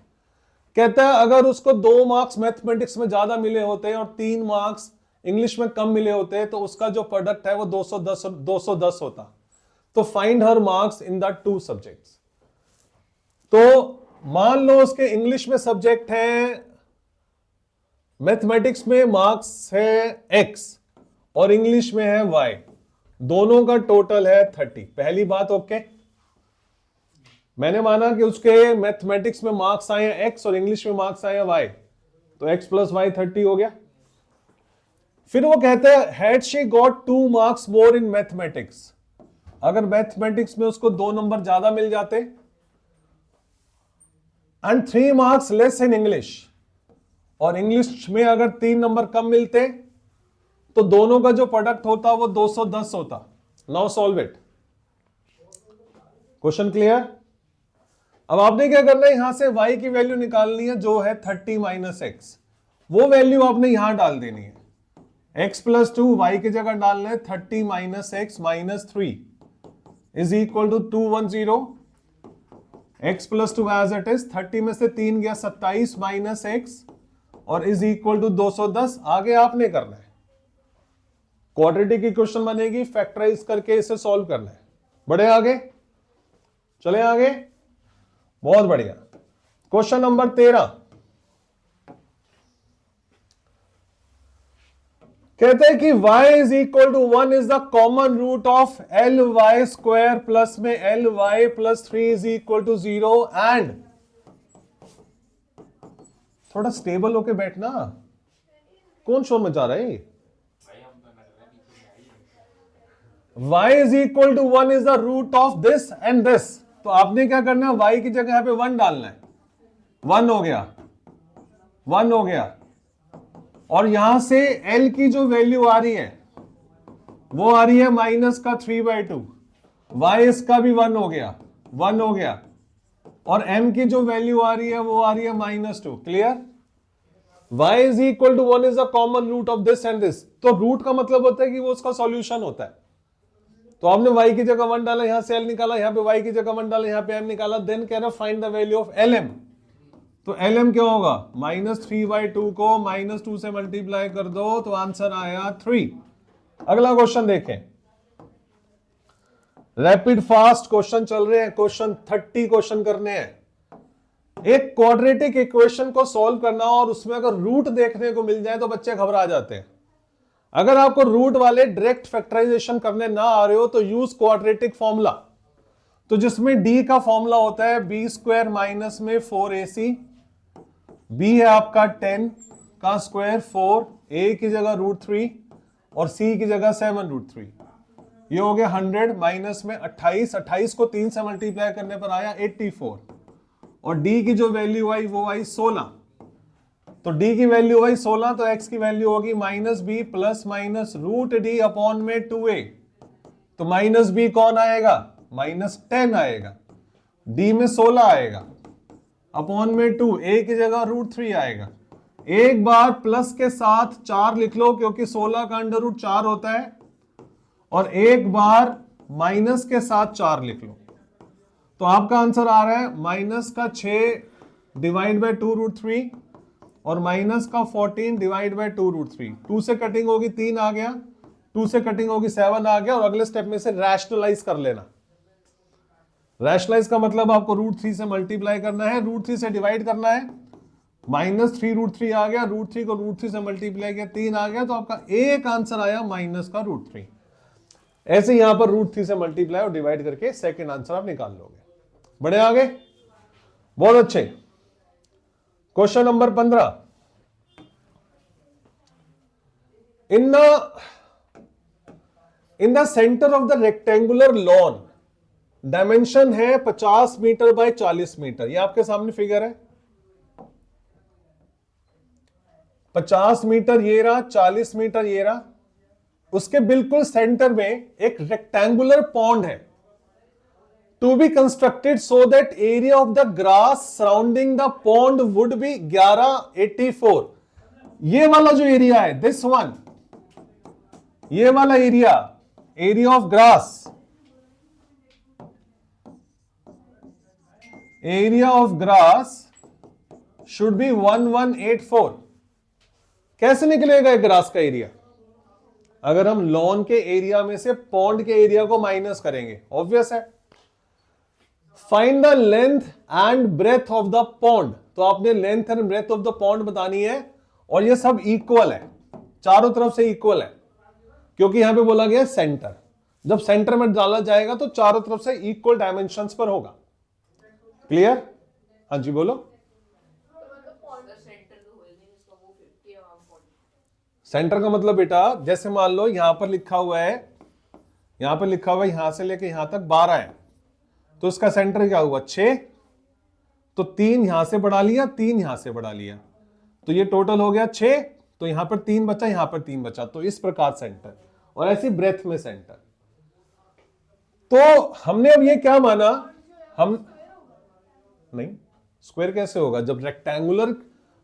कहता है अगर उसको 2 मार्क्स मैथमेटिक्स में ज्यादा मिले होते हैं और 3 मार्क्स इंग्लिश में कम मिले होते हैं, तो उसका जो प्रोडक्ट है वो 210 होता। तो find her marks in the 2 subjects. तो मान लो उसके इंग्लिश में सब्जेक्ट है, मैथमेटिक्स में मार्क्स है x और इंग्लिश में है y, दोनों का टोटल है 30। पहली बात ओके, मैंने माना कि उसके मैथमेटिक्स में मार्क्स आए हैं x और इंग्लिश में मार्क्स आए हैं y, तो x + y 30 हो गया। फिर वो कहते हैं had she got 2 marks more in mathematics, अगर मैथमेटिक्स में उसको 2 नंबर ज्यादा मिल जाते, and 3 marks less in English, और इंग्लिश में अगर 3 नंबर कम मिलते, तो दोनों का जो प्रोडक्ट होता वो 210 होता। Now solve it. Question clear? अब आपने क्या करना है, यहां से y की वैल्यू निकालनी है जो है 30 - x। वो वैल्यू आपने यहां डाल देनी है, x + 2 y की जगह डालना है 30 - x - 3 is equal to 210। x + 2 as it is, 30 में से 3 गया 27 - x और इज इक्वल टू 210। आगे आपने करना है, क्वाड्रेटिक इक्वेशन बनेगी, फैक्टराइज करके इसे सॉल्व करना है। बढ़े आगे, चले आगे, बहुत बढ़िया। क्वेश्चन नंबर 13 कहते हैं कि y = 1 is the common root of ly² plus में ly + 3 is equal to 0 and, थोड़ा स्टेबल होके बैठना, कौन शोर मचा रहा है? y = 1 is the root of this and this, तो आपने क्या करना है, y की जगह यहां पे 1 डालना है। 1 हो गया, 1 हो गया, और यहां से l की जो वैल्यू आ रही है वो आ रही है -3/2, y इसका भी 1 हो गया, 1 हो गया, और m की जो वैल्यू आ रही है वो आ रही है -2। Clear? y = 1 is the common root of this and this, तो रूट का मतलब होता है कि वो उसका सॉल्यूशन होता है। तो आपने y की जगह 1 डाला, यहां से l निकाला, यहां पे y की जगह 1 डाला, यहां पे m निकाला, देन कह रहा find the value of lm। तो LM क्या होगा, -3/2 को -2 से मल्टीप्लाई कर दो तो आंसर आया 3। अगला क्वेश्चन देखें, रैपिड फास्ट क्वेश्चन चल रहे हैं, क्वेश्चन 30 क्वेश्चन करने हैं। एक क्वाड्रेटिक इक्वेशन को सॉल्व करना और उसमें अगर रूट देखने को मिल जाए तो बच्चे घबरा जाते हैं। अगर आपको रूट वाले डायरेक्ट फैक्टराइजेशन करने ना आ रहे हो तो यूज क्वाड्रेटिक फॉर्मूला, तो जिसमें d का फॉर्मूला होता है b² माइनस में 4ac, b है आपका 10 का स्क्वायर 4, a की जगह √3 और c की जगह 7√3। ये हो गया 100 माइनस में 28 को 3 से मल्टीप्लाई करने पर आया 84, और d की जो वैल्यू आई वो आई 16। तो d की वैल्यू आई 16, तो x की वैल्यू होगी -b plus minus √d upon में 2a। तो -b कौन आएगा, -10 आएगा, d में 16 आएगा अपॉन में 2, a की जगह √3 आएगा। एक बार प्लस के साथ 4 लिख लो क्योंकि 16 का √4 होता है, और एक बार माइनस के साथ 4 लिख लो। तो आपका आंसर आ रहा है माइनस का 6 डिवाइड बाय 2√3 और माइनस का 14 डिवाइड बाय 2√3। 2 से कटिंग होगी 3 आ गया, 2 से कटिंग होगी 7 आ गया, और अगले स्टेप में से रैशनलाइज कर लेना। रैशनलाइज का मतलब आपको √3 से मल्टीप्लाई करना है, √3 से डिवाइड करना है, -3√3 आ गया, √3 को √3 से मल्टीप्लाई किया 3 आ गया, तो आपका एक आंसर आया माइनस का √3। ऐसे यहां पर √3 से मल्टीप्लाई और डिवाइड करके सेकंड आंसर आप निकाल लोगे। बढ़े आगे, बहुत अच्छे। Question number 15, in the centre of the rectangular lawn dimension है 50 मीटर बाय 40 मीटर। ये आपके सामने फिगर है, 50 मीटर ये रहा, 40 मीटर ये रहा। उसके बिल्कुल सेंटर में एक रेक्टेंगुलर पॉन्ड है, to be constructed so that area of the grass surrounding the pond would be 1184। ये वाला जो एरिया है, दिस वन, ये वाला area of grass, area of grass should be 1184। कैसे निकलेगा एक ग्रास का एरिया? अगर हम लॉन के एरिया में से पॉन्ड के एरिया को माइनस करेंगे, ऑब्वियस है। Find the length and breadth of the pond, तो आपने length and breadth of the pond बतानी है, और ये सब इक्वल है, चारों तरफ से इक्वल है, क्योंकि यहां पे बोला गया सेंटर। जब सेंटर में डाला जाएगा तो चारों तरफ से इक्वल डायमेंशंस पर होगा। क्लियर? हाँ जी बोलो। सेंटर का मतलब बेटा, जैसे मान लो यहां पर लिखा हुआ है, यहां से लेके यहां तक 12 है, तो इसका सेंटर क्या हुआ 6, तो 3 यहां से बढ़ा लिया, 3 यहां से बढ़ा लिया, तो ये टोटल हो गया 6, तो यहां पर 3 बचा, यहां पर 3 बचा, तो इस प्रकार सेंटर, और ऐसी ब्रेथ में सेंटर। तो हमने अब ये क्या माना, हम नहीं, स्क्वायर कैसे होगा? जब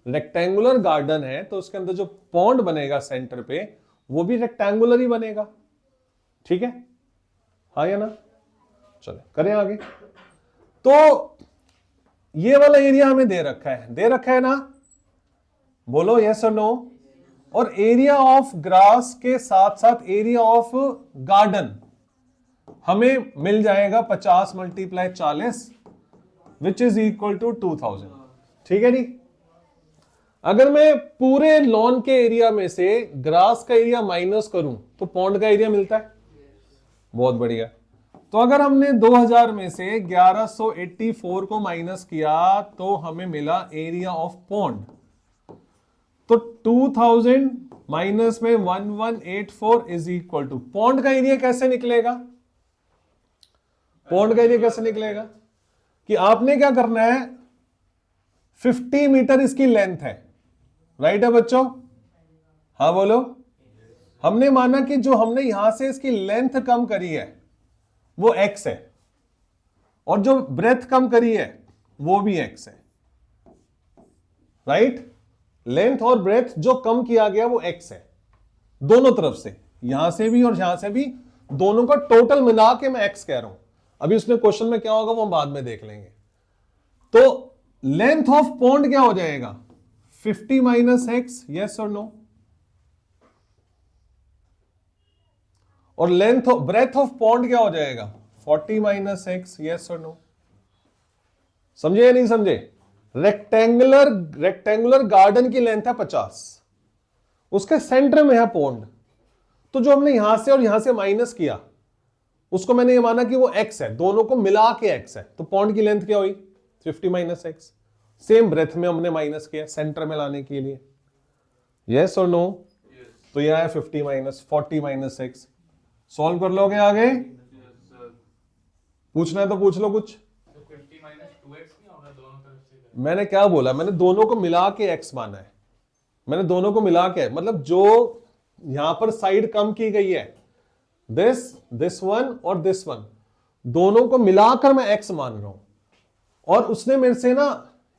रेक्टेंगुलर गार्डन है तो उसके अंदर जो पॉन्ड बनेगा सेंटर पे, वो भी रेक्टेंगुलर ही बनेगा। ठीक है, हाँ या ना? चले करें आगे। तो ये वाला एरिया हमें दे रखा है ना, बोलो यस और नो। और एरिया ऑफ ग्रास के साथ साथ एरिया ऑफ गार्डन हमें मिल जाएगा 50 × 40 विच इज इक्वल टू 2000। ठीक है जी। अगर मैं पूरे लॉन के एरिया में से ग्रास का एरिया माइनस करूं तो पॉन्ड का एरिया मिलता है। बहुत बढ़िया। तो अगर हमने 2000 में से 1184 को माइनस किया तो हमें मिला एरिया ऑफ पॉन्ड। तो 2000 माइनस में 1184 इज इक्वल टू, पॉन्ड का एरिया कैसे निकलेगा? पॉन्ड का एरिया कैसे निकलेगा कि आपने क्या करना है, 50 मीटर इसकी लेंथ है, राइट है बच्चों? हाँ बोलो। हमने माना कि जो हमने यहां से इसकी लेंथ कम करी है वो x है, और जो ब्रेथ कम करी है वो भी x है, राइट? लेंथ और ब्रेथ जो कम किया गया वो x है, दोनों तरफ से, यहां से भी और यहां से भी, दोनों का टोटल मिला के मैं x कह रहा हूं। अभी उसमें क्वेश्चन में क्या होगा वो हम बाद में देख लेंगे। तो लेंथ ऑफ पॉन्ड क्या हो जाएगा? 50 माइनस एक्स, यस और नो? और length of breadth of pond क्या हो जाएगा? 40 माइनस एक्स, यस और नो? समझे या नहीं समझे? रेक्टेंगुलर गार्डन की लेंथ है 50, उसके सेंटर में है पॉन्ड, तो जो हमने यहां से और यहां से माइनस किया उसको मैंने ये माना कि वो x है, दोनों को मिला के x है, तो पॉन्ड की लेंथ क्या हुई? 50 माइनस एक्स। सेम ब्रेथ में हमने माइनस किया सेंटर में लाने के लिए, यस और नो? तो यह है 50 माइनस 40 माइनस एक्स। सॉल्व कर लोगे आगे? पूछना है तो पूछ लो कुछ। 50 माइनस 2x नहीं होगा दोनों तरफ से? मैंने क्या बोला? मैंने दोनों को मिला के x माना है, मैंने दोनों को मिला के, मतलब जो यहां पर साइड कम की गई है, दिस वन और दिस वन, दोनों को मिलाकर मैं x मान रहा हूं। और उसने मेरे से ना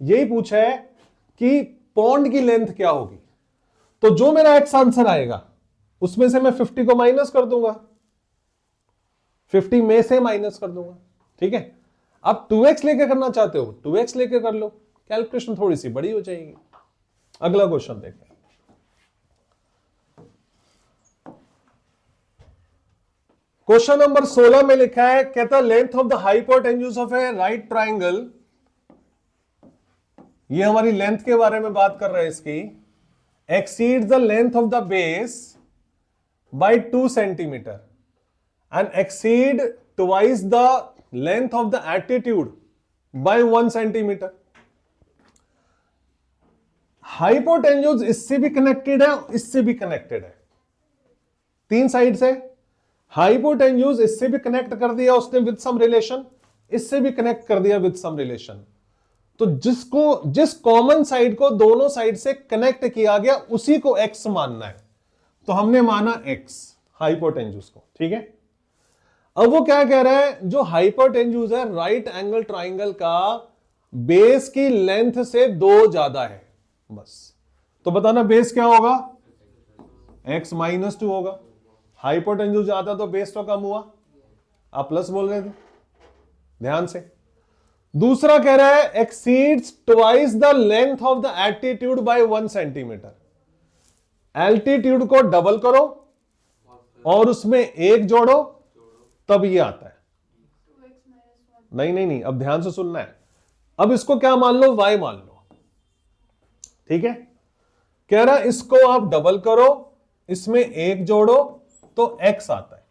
यही पूछा है कि पॉन्ड की लेंथ क्या होगी, तो जो मेरा x आंसर आएगा उसमें से मैं 50 को माइनस कर दूंगा, 50 में से माइनस कर दूंगा, ठीक है? अब 2x लेके करना चाहते हो 2x लेके कर लो, कैलकुलेशन थोड़ी सी बड़ी हो जाएगी। अगला क्वेश्चन देखें। क्वेश्चन नंबर 16 में लिखा है, कहता length of the hypotenuse of A right triangle, ये हमारी लेंथ के बारे में बात कर रहे हैं इसकी, exceed the length of the base by 2 centimetre and exceed twice the length of the attitude by 1 centimetre. Hypotenuse इससे भी कनेक्टेड है, इससे भी कनेक्टेड है, 3 साइड से। हाइपोटेन्यूज इससे भी कनेक्ट कर दिया उसने विद सम रिलेशन, इससे भी कनेक्ट कर दिया विद सम रिलेशन। तो जिस कॉमन साइड को दोनों साइड से कनेक्ट किया गया उसी को x मानना है, तो हमने माना x हाइपोटेन्यूज को, ठीक है? अब वो क्या कह रहा है, जो हाइपोटेन्यूज है राइट एंगल ट्राइंगल का बेस की लेंथ से 2 ज्यादा है बस, तो बताना बेस क्या होगा? x माइनस 2 होगा। हाइपोटेन्यूज ज्यादा तो बेस तो कम हुआ, आप प्लस बोल रहे थे, ध्यान से। दूसरा कह रहा है exceeds twice the length of the attitude by 1 centimetre. Altitude को डबल करो और उसमें 1 जोड़ो, तब ये आता है। 2x minus 1। नहीं, अब ध्यान से सुनना है। अब इसको क्या मान लो? y मान लो, ठीक है? कह रहा है इसको आप डबल करो, इसमें 1 जोड़ो, तो x आता है।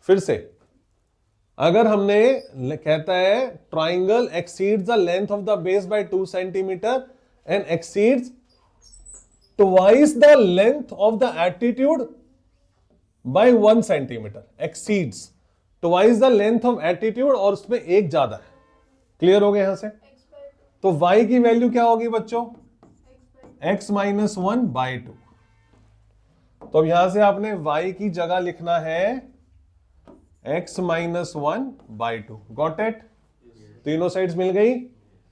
फिर से, अगर हमने कहता है triangle exceeds the length of the base by 2 centimetre and exceeds twice the length of the attitude by 1 centimetre, exceeds twice the length of attitude और उसमें 1 ज्यादा है। क्लियर हो गया यहां से? x by 2। तो y की वैल्यू क्या होगी बच्चों? x by x minus 1 by 2। तो अब यहां से आपने y की जगह लिखना है x minus 1 by 2। Got it? तीनों साइड्स मिल गई।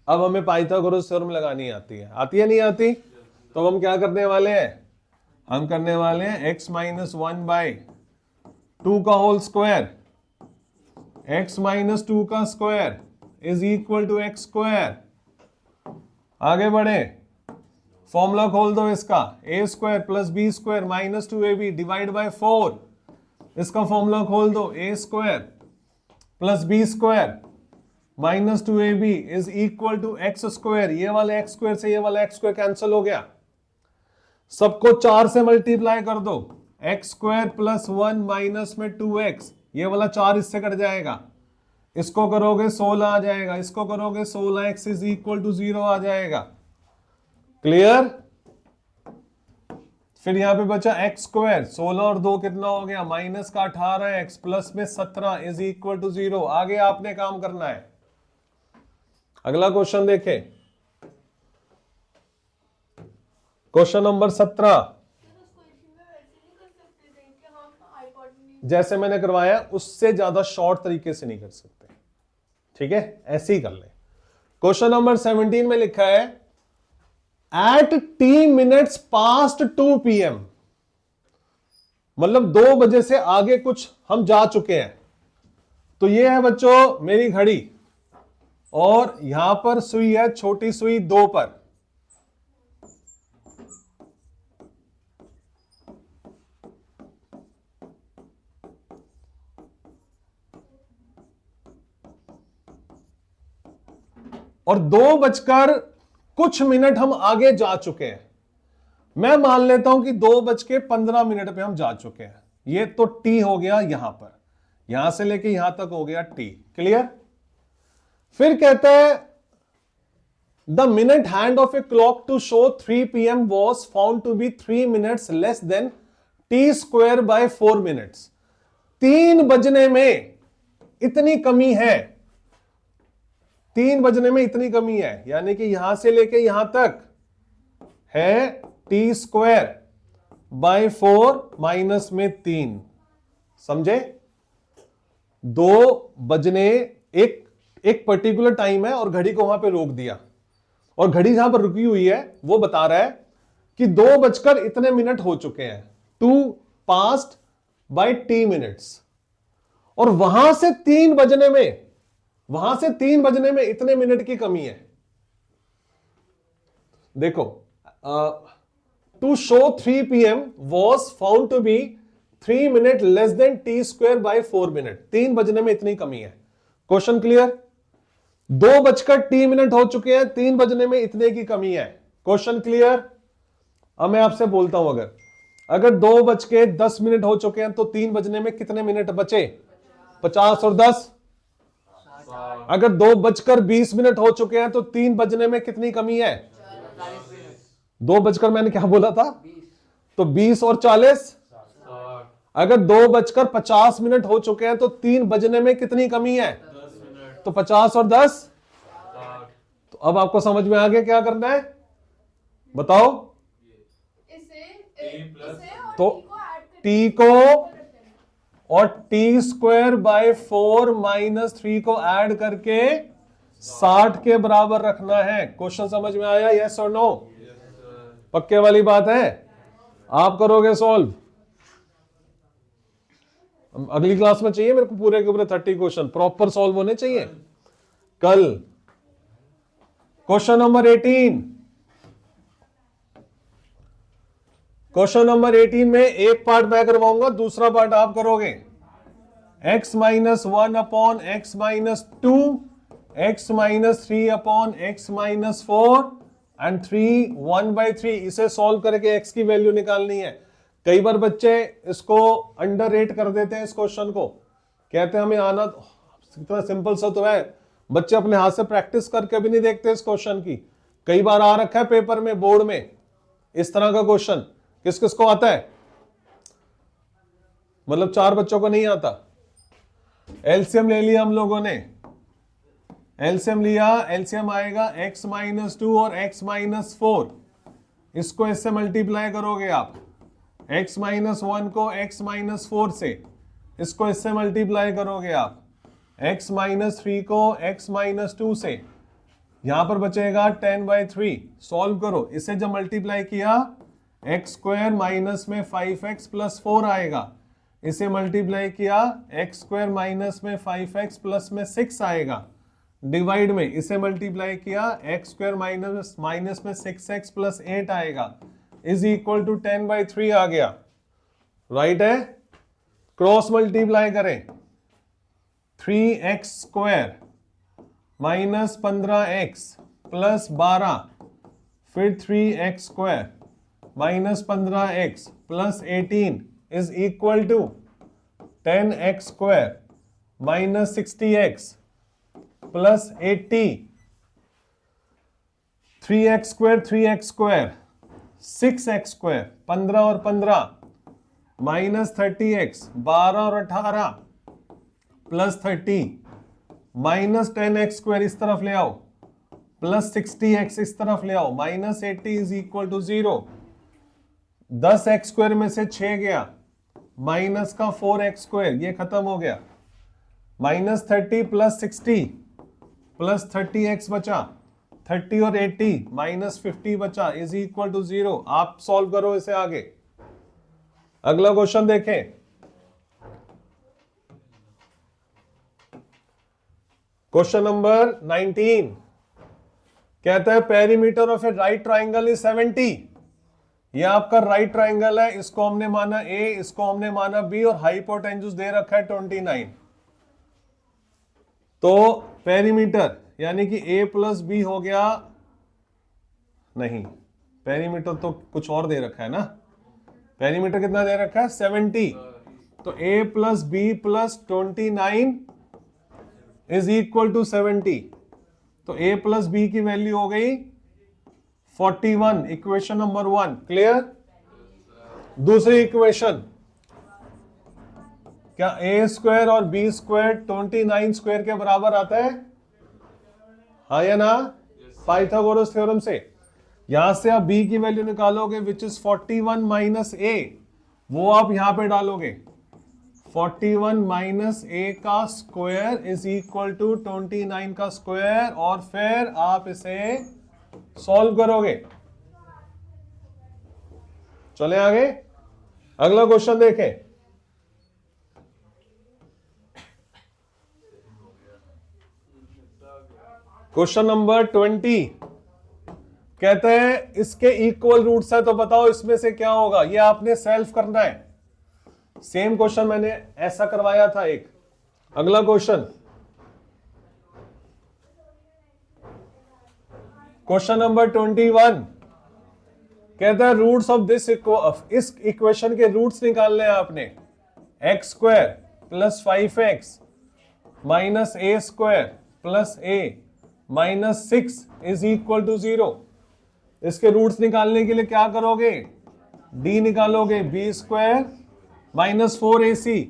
अब हमें पाइथागोरस थ्योरम लगानी आती है नहीं आती? तो हम क्या करने वाले हैं? हम करने वाले हैं x माइनस 1 बाई 2 का होल स्क्वायर, x माइनस 2 का square is equal to x square. आगे बढ़े, फॉर्मूला खोल दो इसका, A square plus B square minus 2ab divide by 4। इसका फॉर्मूला खोल दो, A square plus B square minus 2ab is equal to x square. ये वाला एक्स स्क्वायर से ये वाला एक्स स्क्वायर कैंसिल हो गया, सबको 4 से मल्टीप्लाई कर दो, एक्स स्क्वायर प्लस 1 माइनस में 2x, ये वाला 4 इससे कट जाएगा, इसको करोगे 16 आ जाएगा, इसको करोगे 16x इज इक्वल टू 0 आ जाएगा। क्लियर? फिर यहां पे बचा एक्स स्क्वायर, 16 और 2 कितना हो गया? माइनस का 18x प्लस में 17 इज इक्वल टू 0। आगे आपने काम करना है। अगला क्वेश्चन देखें, क्वेश्चन नंबर 17। जैसे मैंने करवाया उससे ज्यादा शॉर्ट तरीके से नहीं कर सकते, ठीक है? ऐसे ही कर ले। क्वेश्चन नंबर 17 में लिखा है at t minutes past 2 PM, मतलब 2 बजे से आगे कुछ हम जा चुके हैं। तो ये है बच्चों मेरी घड़ी, और यहां पर सुई है छोटी सुई 2 पर। और 2 बजकर कुछ मिनट हम आगे जा चुके हैं। मैं मान लेता हूं कि 2:15 पे हम जा चुके हैं। ये तो टी हो गया यहां पर, यहां से लेके यहां तक हो गया टी। क्लियर? फिर कहता है the minute hand of a clock to show 3 PM was found to be 3 minutes less than T² by 4 minutes। 3 बजने में इतनी कमी है, 3 बजने में इतनी कमी है, यानी कि यहां से लेके यहां तक है T² by 4 माइनस में 3। समझे? 2 बजने एक पर्टिकुलर टाइम है और घड़ी को वहां पे रोक दिया, और घड़ी जहां पर रुकी हुई है वो बता रहा है कि 2 बजकर इतने मिनट हो चुके हैं, 2 passed by T minutes। और वहां से 3 बजने में इतने मिनट की कमी है। देखो, to show 3 PM was found to be 3 minutes less than T² by 4 minutes। 3 बजने में इतनी कमी है। Question clear? 2:T हो चुके हैं, 3 बजने में इतने की कमी है। Question clear? अब मैं आपसे बोलता हूं, अगर 2:10 हो चुके हैं तो 3 बजने में कितने मिनट बचे? 50 और 10। अगर 2:20 हो चुके हैं तो 3 बजने में कितनी कमी है? 2 बजकर मैंने क्या बोला था? तो 20 और 40। अगर 2:50 हो चुके हैं तो 3 बजने में कितनी कमी है? तो 50 और 10। तो अब आपको समझ में आ गया क्या करना है? बताओ। तो T को और T² by 4 माइनस 3 को ऐड करके 60 के बराबर रखना है। क्वेश्चन समझ में आया? यस और नो? पक्के वाली बात है? आप करोगे सॉल्व? अगली क्लास में चाहिए मेरे को पूरे के पूरे 30 क्वेश्चन प्रॉपर सॉल्व होने चाहिए कल। Question number 18। क्वेश्चन नंबर 18 में एक पार्ट मैं करवाऊंगा, दूसरा पार्ट आप करोगे। x - 1 upon x - 2, x - 3 upon x - 4 and 3 1/3। इसे सॉल्व करके x की वैल्यू निकालनी है। कई बार बच्चे इसको अंडर रेट कर देते हैं, इस क्वेश्चन को कहते हैं हमें आना, इतना सिंपल सा तो है, बच्चे अपने हाथ से प्रैक्टिस करके भी नहीं देखते इस क्वेश्चन की। कई बार आ रखा है पेपर में, बोर्ड में, इस तरह का क्वेश्चन। किस किस को आता है? मतलब 4 बच्चों को नहीं आता। एलसीएम ले लिया हम लोगों ने, एलसीएम लिया, एलसीएम आएगा x - 2 और x - 4। इसको इससे मल्टीप्लाई करोगे आप, x - 1 को x - 4 से, इसको इससे मल्टीप्लाई करोगे आप, x - 3 को x - 2 से, यहां पर बचेगा 10/3। सॉल्व करो, इसे जब मल्टीप्लाई किया x² माइनस में 5x + 4 आएगा। इसे मल्टीप्लाई किया x² माइनस में 5x प्लस में 6 आएगा। डिवाइड में इसे मल्टीप्लाई किया x² माइनस में 6x + 8 आएगा, इज इक्वल टू 10/3 आ गया। राइट है? क्रॉस मल्टीप्लाई करें, 3x² माइनस 15x प्लस 12, फिर 3x² minus 15x plus 18 is equal to 10x² minus 60x plus 80, 3x², 6x², 15 और 15 माइनस 30x, 12 और 18 प्लस 30 माइनस 10x² इस तरफ ले आओ, प्लस 60x इस तरफ ले आओ, minus 80 is equal to 0। 10x² में से 6 गया, माइनस का 4x², ये खत्म हो गया। माइनस 30 प्लस 60 प्लस 30x बचा, 30 और 80 माइनस 50 बचा, इज इक्वल टू 0। आप सॉल्व करो इसे आगे। अगला क्वेश्चन देखें। क्वेश्चन नंबर 19 कहता है perimeter of A right triangle is 70। ये आपका राइट ट्राइंगल है, इसको हमने माना ए, इसको हमने माना बी, और हाइपोटेन्यूज दे रखा है 29। तो पेरीमीटर यानी कि ए प्लस बी हो गया, नहीं पेरीमीटर तो कुछ और दे रखा है ना, पेरीमीटर कितना दे रखा है 70। तो a plus B plus 29 is equal to 70। तो a प्लस बी की वैल्यू हो गई 41, इक्वेशन नंबर 1। क्लियर? दूसरी इक्वेशन, क्या a स्क्वायर और b स्क्वायर 29 स्क्वायर के बराबर आता है? हाँ या ना? पाइथागोरस थ्योरम से यहां से आप b की वैल्यू निकालोगे विच इज 41 माइनस a, वो आप यहां पे डालोगे 41 माइनस a का स्क्वायर इज इक्वल टू 29 का स्क्वायर, और फिर आप इसे सॉल्व करोगे। चले आगे, अगला क्वेश्चन देखें। क्वेश्चन नंबर 20 कहते हैं इसके इक्वल रूट्स है, तो बताओ इसमें से क्या होगा। ये आपने सेल्फ करना है। सेम क्वेश्चन मैंने ऐसा करवाया था एक। अगला क्वेश्चन, क्वेश्चन नंबर 21 कहता है रूट्स ऑफ दिस, इस इक्वेशन के रूट्स निकालने हैं आपने। X square plus 5x minus A square plus A minus 6 is equal to 0। इसके रूट्स निकालने के लिए क्या करोगे? d निकालोगे, B square minus 4ac,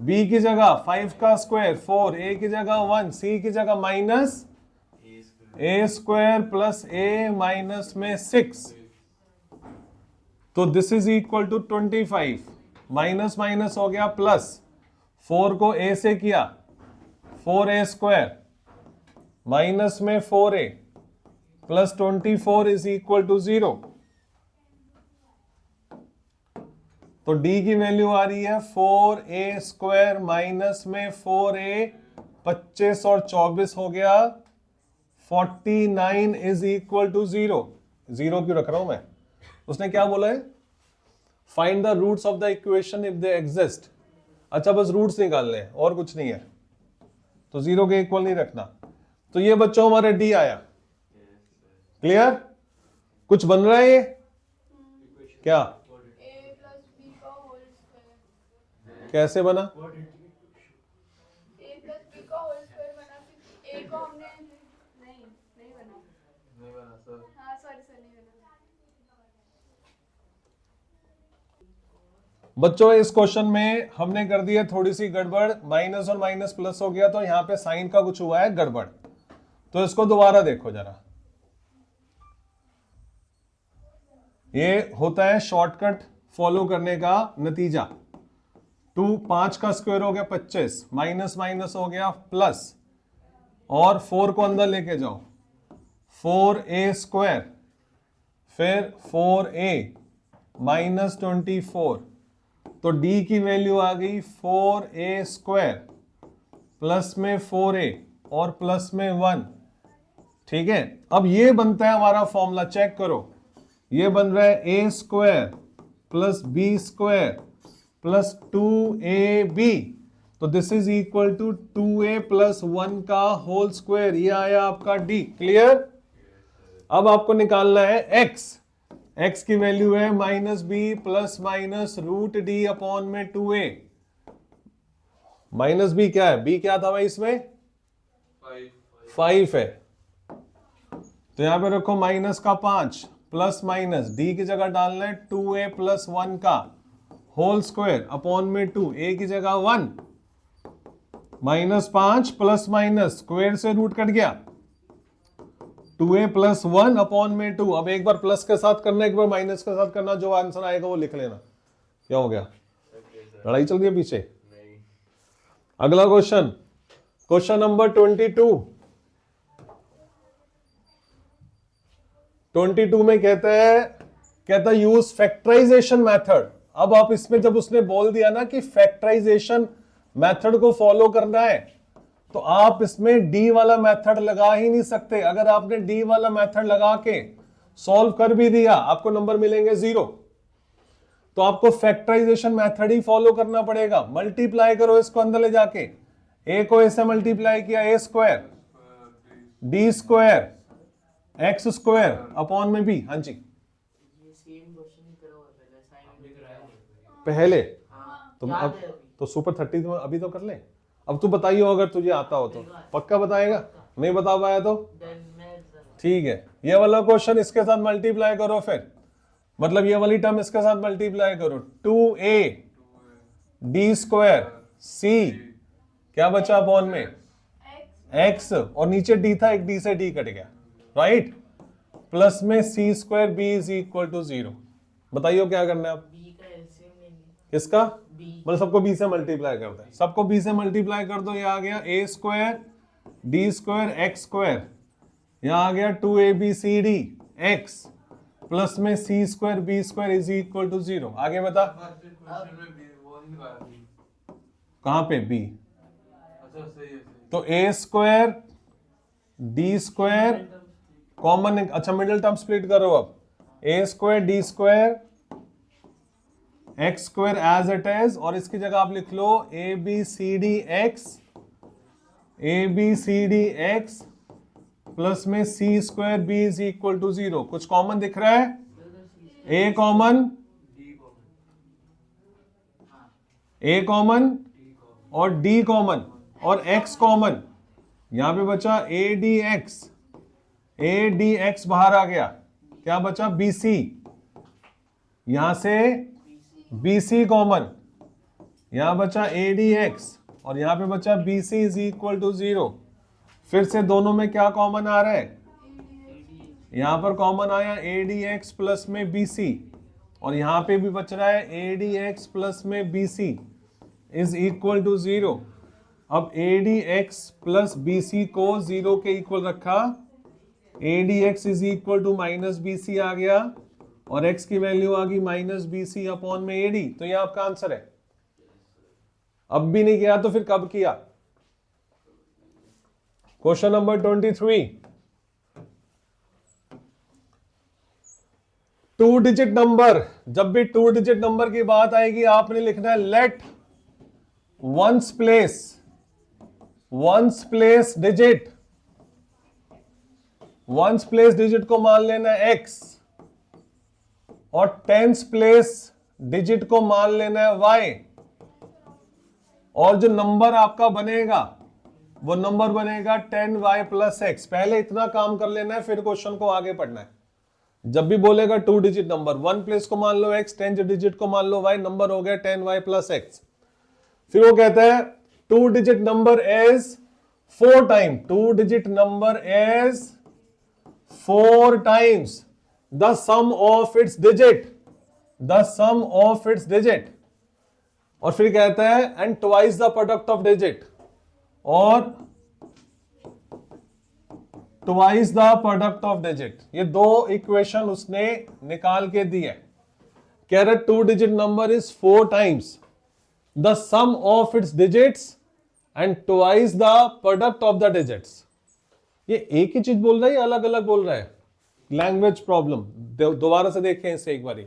b की जगह 5 का स्क्वायर 4, a की जगह 1, c की जगह minus a square plus a minus में 6। तो this is equal to 25। Minus minus हो गया प्लस, 4 को a से किया 4a स्क्वायर माइनस में 4a plus 24 is equal to 0। तो d की वैल्यू आ रही है 4a स्क्वायर माइनस में 4a, 25 और 24 हो गया 49 इज इक्वल टू 0। 0 क्यों रख रहा हूं मैं? उसने क्या बोला है? Find the roots of the equation if they exist. अच्छा, बस रूट्स निकालने हैं और कुछ नहीं है, तो 0 के इक्वल नहीं रखना। तो ये बच्चों हमारे d आया। क्लियर? कुछ बन रहा है ये क्या? ए प्लस बी का होल स्क्वायर। कैसे बना? ए प्लस बी का होल स्क्वायर बना, फिर ए को हमने नहीं बना हाँ सॉरी सर, नहीं बना। बच्चों इस क्वेश्चन में हमने कर दी है थोड़ी सी गड़बड़, माइनस और माइनस प्लस हो गया, तो यहां पे साइन का कुछ हुआ है गड़बड़। तो इसको दोबारा देखो जरा। ये होता है शॉर्टकट फॉलो करने का नतीजा। 5 का स्क्वायर हो गया 25, माइनस माइनस हो गया प्लस, और 4 को अंदर लेके जाओ 4a स्क्वायर, फिर 4a माइनस 24। तो d की वैल्यू आ गई 4a स्क्वायर प्लस में 4a और प्लस में 1। ठीक है, अब ये बनता है हमारा फॉर्मूला, चेक करो। ये बन रहा है a square plus b square plus 2ab। तो this is equal to 2a plus 1 का होल स्क्वायर। ये आया आपका d। क्लियर? अब आपको निकालना है x। x की वैल्यू है minus B plus minus root D upon में 2a। माइनस बी क्या है? b क्या था भाई इसमें? 5 है। तो यहां पे रखो माइनस का 5 प्लस माइनस d की जगह डालना है 2a प्लस 1 का होल स्क्वायर अपॉन में 2, a की जगह 1, माइनस 5 प्लस माइनस स्क्वायर से रूट कट गया 2a प्लस 1 अपॉन में 2। अब एक बार प्लस के साथ करना, एक बार माइनस के साथ करना, जो आंसर आएगा वो लिख लेना। क्या हो गया? लड़ाई चल रही है पीछे? अगला क्वेश्चन, क्वेश्चन नंबर 22 में कहता है यूज फैक्टराइजेशन मेथड। अब आप इसमें जब उसने बोल दिया ना कि फैक्टराइजेशन मेथड को फॉलो करना है, तो आप इसमें डी वाला मेथड लगा ही नहीं सकते। अगर आपने डी वाला मेथड लगा के सॉल्व कर भी दिया आपको नंबर मिलेंगे 0। तो आपको फैक्टराइजेशन मेथड ही फॉलो करना पड़ेगा। मल्टीप्लाई करो इसको अंदर ले जाके, ए को ऐसे मल्टीप्लाई किया, A square D square X square upon में बी। हाँ जी ये सेम क्वेश्चन ही करा हुआ है पहले असाइनमेंट। पहले हाँ तुम याद अब है अभी। तो सुपर 30 तो अभी तो कर ले। अब तू बताइयो अगर तुझे आता हो तो पक्का बताएगा, नहीं बता पाया तो देन मैं ठीक है। ये वाला क्वेश्चन इसके साथ मल्टीप्लाई करो, फिर मतलब ये वाली टर्म इसके साथ मल्टीप्लाई करो, 2a डी स्क्वायर सी क्या बचा अपॉन में x, और नीचे d था, एक d से d कट गया, राइट, प्लस में C square B is equal to 0। बताइए क्या करना है अब। बी का एलसीएम लेंगे। किसका? बी मतलब सबको b से मल्टीप्लाई कर दो, सबको b से मल्टीप्लाई कर दो। ये आ गया a square D square X square, यहाँ आ गया 2abcd x प्लस में C square B square is equal to 0। आगे बता कहां पे b, तो a square D square common, अच्छा मिडिल टर्म स्प्लिट करो अब, a square D square X square as it is, और इसकी जगह आप लिख लो A B C D X plus में C square B is equal to 0। कुछ कॉमन दिख रहा है? a कॉमन, a कॉमन और d कॉमन और x कॉमन, यहां पे बचा a dx बाहर आ गया, क्या बचा bc, यहां से bc कॉमन, यहां बचा a dx और यहां पे बचा bc इज इक्वल टू 0। फिर से दोनों में क्या कॉमन आ रहा है? यहां पर कॉमन आया a dx प्लस में bc, और यहां पे भी बच रहा है a dx प्लस में bc इज इक्वल टू 0। अब a dx प्लस bc को 0 के इक्वल रखा, a dx is equal to minus bc आ गया, और x की वैल्यू आ गई माइनस bc अपॉन में ad। तो ये आपका आंसर है। अब भी नहीं किया तो फिर कब किया? क्वेश्चन नंबर 23, 2 डिजिट नंबर, जब भी 2 डिजिट नंबर की बात आएगी आपने लिखना है लेट वंस प्लेस डिजिट को मान लेना है x, और टेंस प्लेस डिजिट को मान लेना है y, और जो नंबर आपका बनेगा वो नंबर बनेगा 10y प्लस x। पहले इतना काम कर लेना है, फिर क्वेश्चन को आगे पढ़ना है। जब भी बोलेगा 2 डिजिट नंबर, 1 प्लेस को मान लो x, 10 डिजिट को मान लो y, नंबर हो गया 10y प्लस x। फिर वो कहता है 2 digit number is 4 time, 2 digit number is 4 times the sum of its digit, और फिर कहता है and twice the product of digit, और twice the product of digit. ये दो इक्वेशन उसने निकाल के दी है। कह रहे 2 digit number is 4 times the sum of its digits and twice the product of the digits. ये एक ही चीज बोल रहा है या अलग अलग बोल रहा है? लैंग्वेज प्रॉब्लम, दोबारा से देखें इसे एक बारी।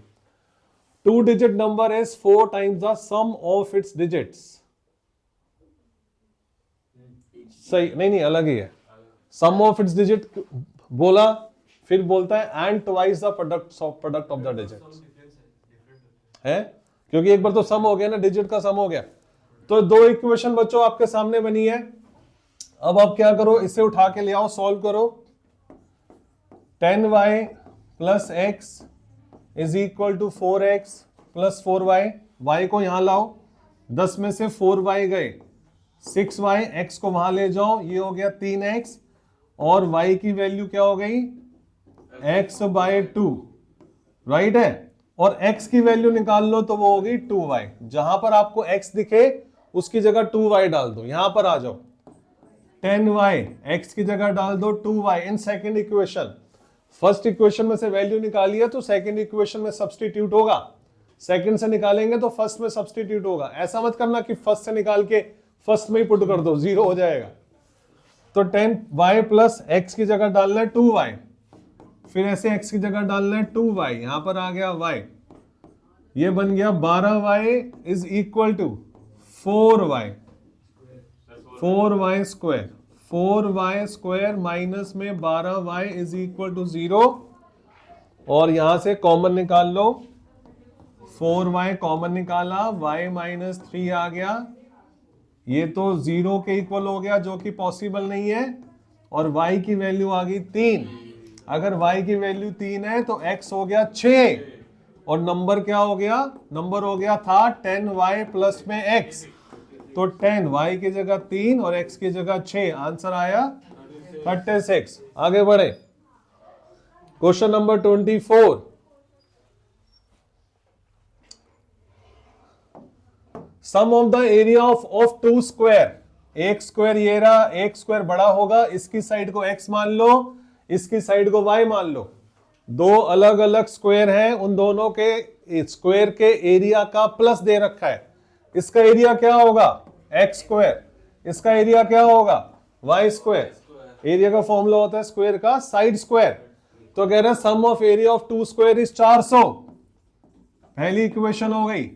2 digit number is 4 times the sum of its digits. सही नहीं, अलग ही है। सम ऑफ इट्स डिजिट बोला, फिर बोलता है and twice the product of the digits है, क्योंकि एक बार तो सम हो गया ना, डिजिट का सम हो गया। तो दो इक्वेशन बच्चों आपके सामने बनी है। अब आप क्या करो, इसे उठा के ले आओ, सॉल्व करो। 10y plus x is equal to 4x plus 4y, y को यहां लाओ, 10 में से 4y गए, 6y, x को वहां ले जाओ, ये हो गया 3x, और y की वैल्यू क्या हो गई? x बाय 2, राइट है। और x की वैल्यू निकाल लो तो वो होगी 2y। जहां पर आपको x दिखे उसकी जगह 2y डाल दो। यहां पर आ जाओ, 10y x की जगह डाल दो 2y in second equation. First equation में से वैल्यू निकाली है तो सेकेंड इक्वेशन में सब्सटीट्यूट होगा, सेकेंड से निकालेंगे तो फर्स्ट में सब्सटीट्यूट होगा। ऐसा मत करना कि फर्स्ट से निकाल के फर्स्ट में ही पुट कर दो, 0 हो जाएगा। तो 10y प्लस x की जगह डालना है 2y, फिर ऐसे x की जगह डालना है 2y, यहां पर आ गया y, ये बन गया 12y is equal to 4y, 4y square, 4y square minus में 12y इज इक्वल टू 0, और यहां से कॉमन निकाल लो, 4y कॉमन निकाला, y माइनस 3 आ गया, ये तो 0 के इक्वल हो गया जो कि पॉसिबल नहीं है, और y की वैल्यू आ गई 3। अगर y की वैल्यू 3 है तो x हो गया 6, और नंबर क्या हो गया, नंबर हो गया था 10y प्लस में x, तो 10y की जगह 3 और x की जगह 6, आंसर आया 36। आगे बढ़े, question number 24, sum of the area of 2 square, एक स्क्वायर ये रहा, एक स्क्वायर बड़ा होगा, इसकी साइड को x मान लो, इसकी साइड को y मान लो, दो अलग अलग स्क्वायर हैं, उन दोनों के स्क्वायर के एरिया का प्लस दे रखा है, इसका एरिया क्या होगा x स्क्वायर, इसका एरिया क्या होगा y स्क्वायर, एरिया का फॉर्मूला होता है स्क्वायर का साइड स्क्वायर, तो कह रहे हैं sum of area of 2 square is 400, पहली इक्वेशन हो गई।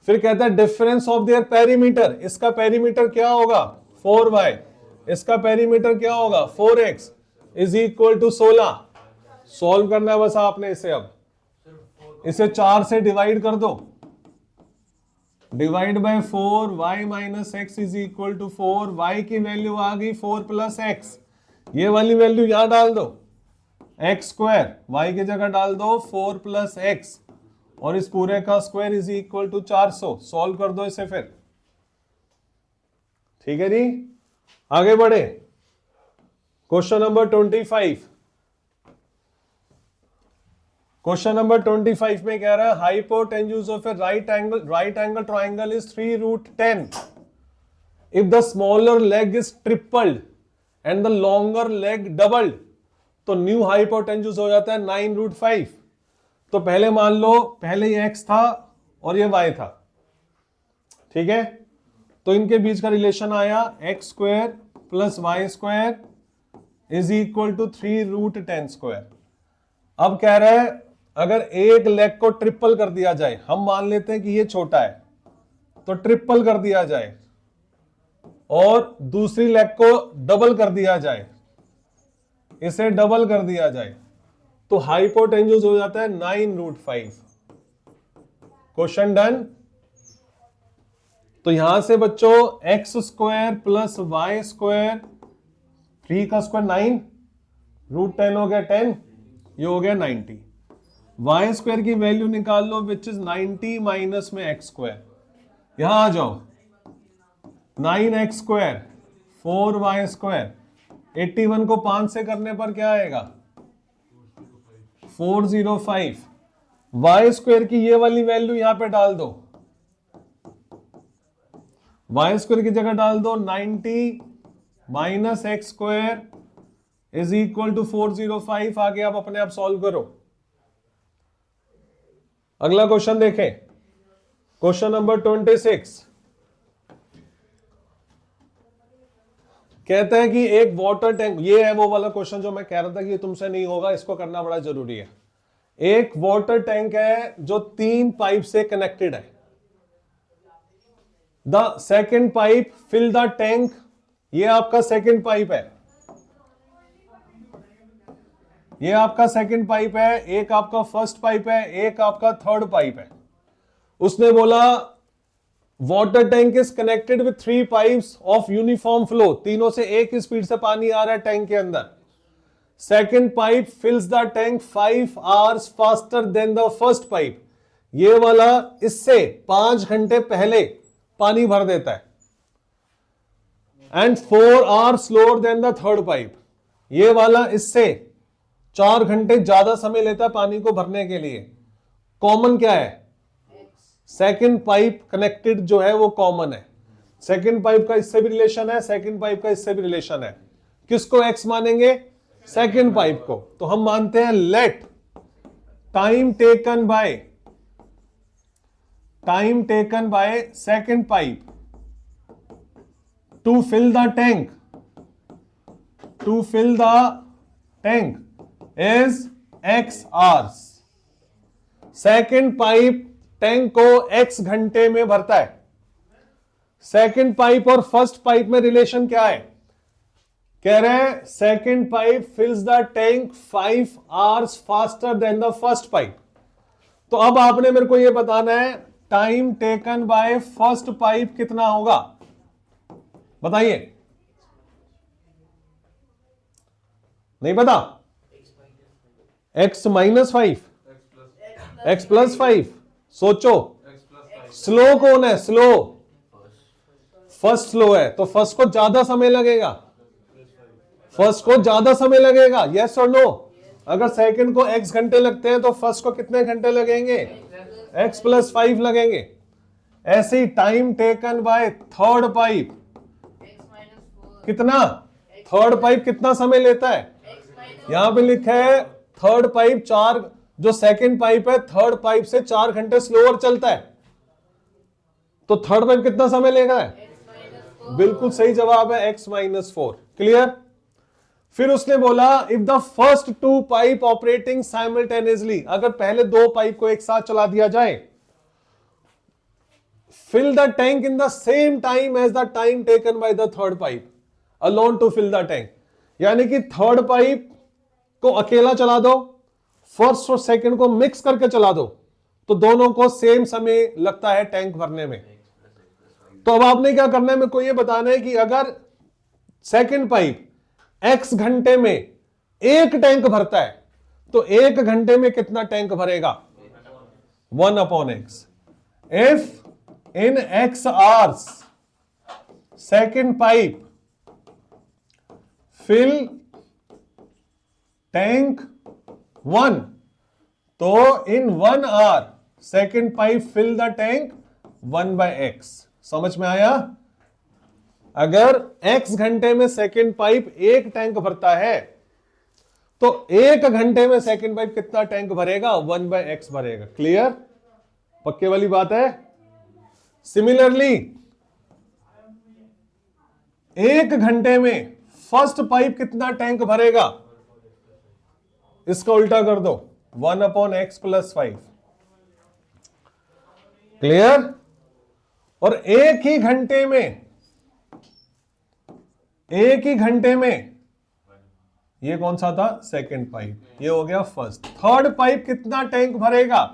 फिर कहता है डिफरेंस ऑफ देयर पेरीमीटर, इसका पेरीमीटर क्या होगा 4y, इसका पेरीमीटर क्या होगा 4x is equal to 16, solve करना है बस आपने इसे, अब इसे 4 से डिवाइड कर दो, divide by 4, y minus x is equal to 4, y की वैल्यू आ गई 4 प्लस एक्स, ये वाली वैल्यू यहां डाल दो, एक्स स्क्वायर y की जगह डाल दो 4 प्लस एक्स, और इस पूरे का square is equal to 400, solve कर दो इसे फिर, ठीक है जी। आगे बढ़े, क्वेश्चन नंबर 25, क्वेश्चन नंबर 25 में कह रहा है hypotenuse of A right angle triangle is 3√10 if the smaller leg is tripled and the longer leg doubled, तो न्यू हाइपोटेन्यूज हो जाता है 9√5। तो पहले मान लो, पहले ये x था और ये y था, ठीक है, तो इनके बीच का रिलेशन आया x square plus Y square is equal to 3√10 square. अब कह रहा है अगर एक लेग को ट्रिपल कर दिया जाए, हम मान लेते हैं कि ये छोटा है तो ट्रिपल कर दिया जाए, और दूसरी लेग को डबल कर दिया जाए, इसे डबल कर दिया जाए, तो हाइपोटेन्यूज हो जाता है 9√5। Question done. तो यहां से बच्चों x square plus Y square, 3 का स्क्वायर 9, √10 हो गया 10, ये हो गया 90। वाई स्क्वायर की वैल्यू निकाल लो विच इज 90 माइनस में x स्क्वायर, यहां आ जाओ, 9x स्क्वायर 4y स्क्वायर, 81 को 5 से करने पर क्या आएगा 405। वाई स्क्वायर की ये वाली वैल्यू यहां पे डाल दो, वाई स्क्वायर की जगह डाल दो 90 minus x square is equal to 405। आगे आप अपने आप सॉल्व करो। अगला क्वेश्चन देखें, क्वेश्चन नंबर 26 कहता है कि एक वाटर टैंक, ये है वो वाला क्वेश्चन जो मैं कह रहा था कि ये तुमसे नहीं होगा, इसको करना बड़ा जरूरी है। एक वाटर टैंक है जो 3 पाइप से कनेक्टेड है। The second pipe fill the tank, ये आपका सेकेंड पाइप है, ये आपका सेकेंड पाइप है, एक आपका फर्स्ट पाइप है, एक आपका थर्ड पाइप है। उसने बोला water tank is connected with 3 pipes of uniform flow, तीनों से एक ही स्पीड से पानी आ रहा है टैंक के अंदर। Second pipe fills the tank 5 hours faster than the first pipe, ये वाला इससे 5 घंटे पहले पानी भर देता है। And 4 hours slower then the third pipe, ये वाला इससे 4 घंटे ज्यादा समय लेता है पानी को भरने के लिए। कॉमन क्या है, सेकेंड पाइप कनेक्टेड जो है वो कॉमन है। सेकेंड पाइप का इससे भी रिलेशन है, सेकेंड पाइप का इससे भी रिलेशन है। किसको एक्स मानेंगे, सेकेंड पाइप को। तो हम मानते हैं let time taken by second pipe to fill the tank to fill the tank is x hours. Second pipe tank को x घंटे में भरता है. सेकेंड पाइप और फर्स्ट पाइप में रिलेशन क्या है? कह रहे हैं second pipe fills the tank 5 hours faster than the first pipe. तो अब आपने मेरे को यह बताना है time taken by first pipe कितना होगा, बताइए. नहीं पता? x minus 5, x plus 5. सोचो, स्लो कौन है? स्लो फर्स्ट स्लो है, तो फर्स्ट को ज्यादा समय लगेगा. फर्स्ट को ज्यादा समय लगेगा, यस और नो? अगर सेकंड को x घंटे लगते हैं तो फर्स्ट को कितने घंटे लगेंगे? x प्लस 5 लगेंगे. ऐसे ही time taken by third pipe कितना? थर्ड पाइप कितना समय लेता है? यहां पे लिखा है थर्ड पाइप 4, जो सेकंड पाइप है थर्ड पाइप से 4 घंटे स्लोअर चलता है. तो थर्ड पाइप कितना समय लेगा? बिल्कुल सही जवाब है x माइनस 4. क्लियर? फिर उसने बोला if the first 2 pipe operating simultaneously, अगर पहले 2 पाइप को एक साथ चला दिया जाए, fill the tank in the same time as the time taken by the third pipe alone to fill the tank. यानी कि थर्ड पाइप को अकेला चला दो, फर्स्ट और सेकंड को मिक्स करके चला दो, तो दोनों को सेम समय लगता है टैंक भरने में. तो अब आपने क्या करना है, मेरे को यह बताना है कि अगर सेकंड पाइप x घंटे में 1 टैंक भरता है तो 1 घंटे में कितना टैंक भरेगा? 1/x. If in x hours second pipe fill tank 1, तो in 1 hour second pipe fill the tank 1/x. समझ में आया? अगर x घंटे में सेकंड पाइप 1 टैंक भरता है तो 1 घंटे में सेकंड पाइप कितना टैंक भरेगा? 1/x भरेगा. क्लियर? पक्के वाली बात है. सिमिलरली 1 घंटे में फर्स्ट पाइप कितना टैंक भरेगा? इसका उल्टा कर दो, 1/x प्लस 5. क्लियर? और एक ही घंटे में ये कौन सा था? Second pipe. ये हो गया फर्स्ट. थर्ड पाइप कितना टैंक भरेगा?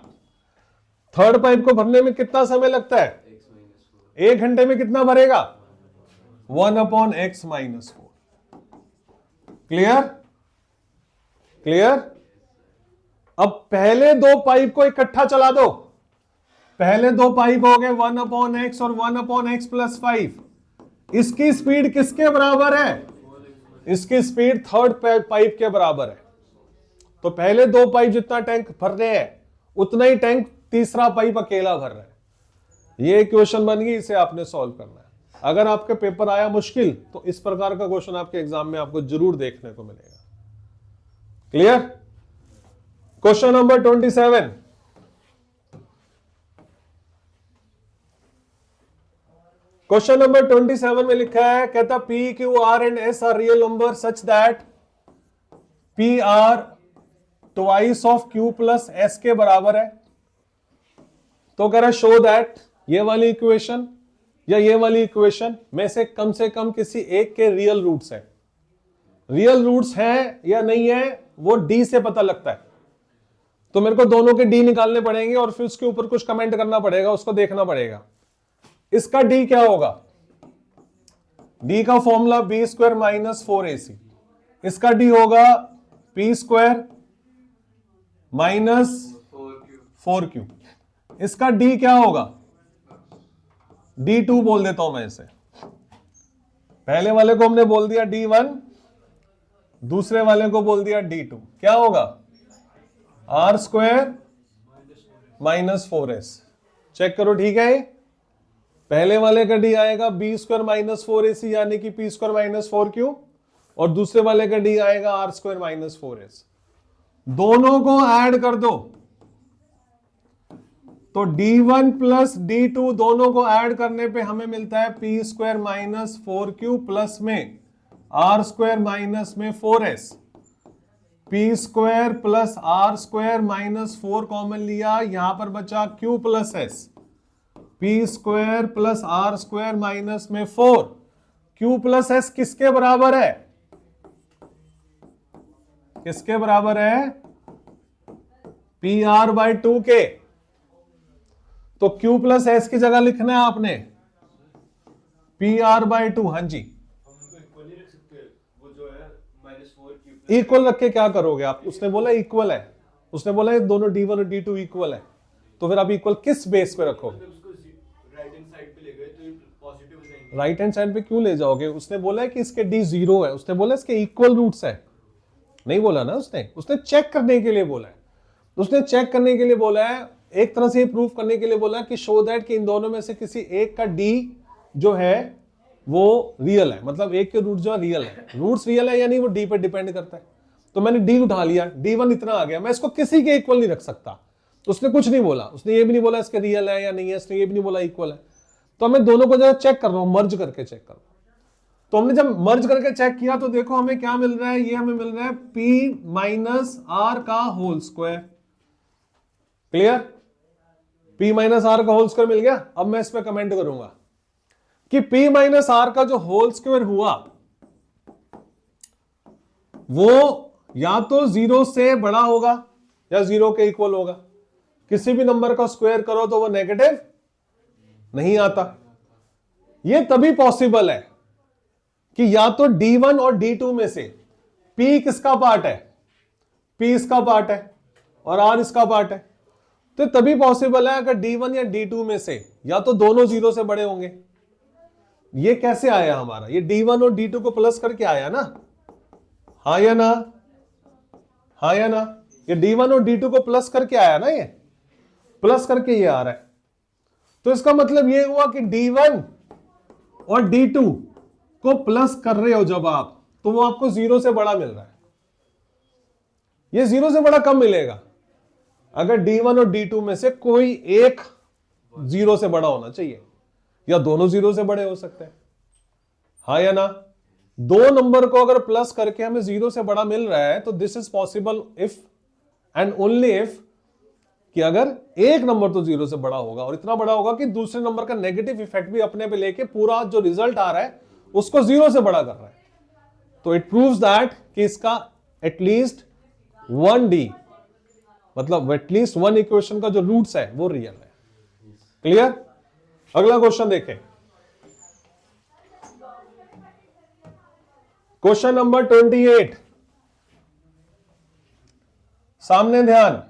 थर्ड पाइप को भरने में कितना समय लगता है? 1 घंटे में कितना भरेगा? 1/x minus 4. क्लियर? क्लियर? अब पहले 2 पाइप को इकट्ठा चला दो. पहले 2 पाइप हो गए 1/x और 1/x प्लस 5. इसकी स्पीड किसके बराबर है? इसकी स्पीड थर्ड पाइप के बराबर है. तो पहले 2 पाइप जितना टैंक भर रहे हैं उतना ही टैंक तीसरा पाइप अकेला भर रहा है. ये क्वेश्चन बन गई, इसे आपने सॉल्व करना है. अगर आपके पेपर आया मुश्किल तो इस प्रकार का क्वेश्चन आपके एग्जाम में आपको जरूर देखने को मिलेगा. Clear? Question number 27. Question number 27 में लिखा है, कहता P, Q, R and S are real number such that P R twice of Q plus S के बराबर है. तो कह रहा है शो दैट ये वाली इक्वेशन या ये वाली इक्वेशन में से कम किसी एक के रियल रूट्स है. रियल रूट्स है या नहीं है वो D से पता लगता है. तो मेरे को दोनों के D निकालने पड़ेंगे और फिर उसके ऊपर कुछ कमेंट करना पड़ेगा, उसको देखना पड़ेगा. इसका D क्या होगा? D का फॉर्मूला B² माइनस 4AC. इसका D होगा P² माइनस 4Q. इसका D क्या होगा? D2 बोल देता हूं मैं इसे. पहले वाले को हमने बोल दिया D1, दूसरे वाले को बोल दिया D2. क्या होगा? R² minus 4S. चेक करो, ठीक है? पहले वाले का D आएगा B² माइनस 4AC यानी कि P² माइनस 4Q, और दूसरे वाले का D आएगा R² माइनस 4S. दोनों को ऐड कर दो तो D1 प्लस D2 दोनों को ऐड करने पे हमें मिलता है P² माइनस 4Q प्लस में आर स्क्वायर माइनस में 4s, P square plus R square minus 4 common लिया, यहां पर बचा q plus S, P square plus R square minus में 4, q प्लस एस किसके बराबर है? किसके बराबर है? पी आर बाई 2 के। तो q प्लस एस की जगह लिखना है आपने पी आर बाई 2। हाँ जी, हम उनको इक्वल नहीं रख सकते, वो जो है -4 इक्वल रख के क्या करोगे आप? उसने बोला इक्वल है, उसने बोला ये दोनों d1 और d2 इक्वल है, तो फिर आप इक्वल किस बेस पे रखोगे? उसको राइट हैंड साइड पे ले गए तो ये पॉजिटिव हो जाएंगे। राइट हैंड साइड पे क्यों ले जाओगे? उसने बोला है कि इसके d 0 है, उसने बोला इसके इक्वल रूट्स है, नहीं बोला ना उसने चेक करने के लिए बोला है। उसने चेक करने के लिए बोला है, एक तरह से प्रूफ करने के लिए बोला है कि शो दैट कि इन दोनों में से किसी एक का d जो है वो रियल है, मतलब एक के रूट जो है रियल है। रूट्स रियल है यानी वो d पर डिपेंड करता है। तो मैंने d उठा लिया, d1 इतना आ गया, मैं इसको किसी के इक्वल नहीं रख सकता। तो उसने कुछ नहीं बोला, उसने ये भी नहीं बोला इसके रियल है या नहीं है, उसने ये भी नहीं बोला इक्वल है। तो मैं दोनों को जरा चेक कर रहा हूं, मर्ज करके चेक कर रहा हूं। तो हमने जब मर्ज करके चेक किया तो देखो हमें क्या मिल रहा है, ये हमें मिल रहा है p माइनस आर का whole square. Clear? p minus R का होल स्क्वायर मिल गया। अब मैं इस पे कमेंट करूंगा कि p माइनस आर का जो होल स्क्वायर हुआ वो या तो 0 से बड़ा होगा या 0 के इक्वल होगा। किसी भी नंबर का स्क्वायर करो तो वो नेगेटिव नहीं आता। ये तभी पॉसिबल है कि या तो d1 और d2 में से p किसका पार्ट है? p इसका पार्ट है और r इसका पार्ट है। तो तभी पॉसिबल है अगर d1 या d2 में से या तो दोनों 0 से बड़े होंगे। ये कैसे आया हमारा? ये d1 और d2 को प्लस करके आया ना, हाँ या ना? हाँ या ना? ये d1 और d2 को प्लस करके आया ना, ये प्लस करके ये आ रहा है। तो इसका मतलब ये हुआ कि d1 और d2 को प्लस कर रहे हो जब आप, तो वो आपको 0 से बड़ा मिल रहा है। ये 0 से बड़ा कब मिलेगा? अगर d1 और d2 में से कोई एक 0 से बड़ा होना चाहिए, या दोनों 0 से बड़े हो सकते हैं। हाँ या ना? दो नंबर को अगर प्लस करके हमें 0 से बड़ा मिल रहा है तो this is possible if and only if कि अगर एक नंबर तो 0 से बड़ा होगा और इतना बड़ा होगा कि दूसरे नंबर का नेगेटिव इफेक्ट भी अपने पे लेके पूरा जो रिजल्ट आ रहा है उसको 0 से बड़ा कर रहा है। तो इट प्रूव्स दैट कि इसका एटलीस्ट 1d मतलब एटलीस्ट 1 इक्वेशन का जो रूट्स है वो रियल है। क्लियर? अगला क्वेश्चन देखें, क्वेश्चन नंबर 28। सामने ध्यान,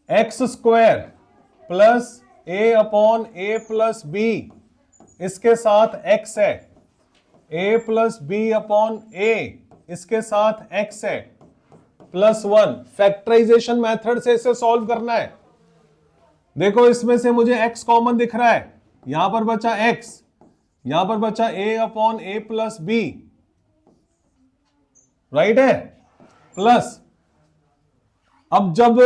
x square plus A upon A plus B, इसके साथ x है, a प्लस बी अपॉन ए इसके साथ x है, +1। फैक्टराइजेशन मेथड से इसे सॉल्व करना है। देखो इसमें से मुझे x कॉमन दिख रहा है, यहां पर बचा x, यहां पर बचा a upon A plus B, right है, प्लस। अब जब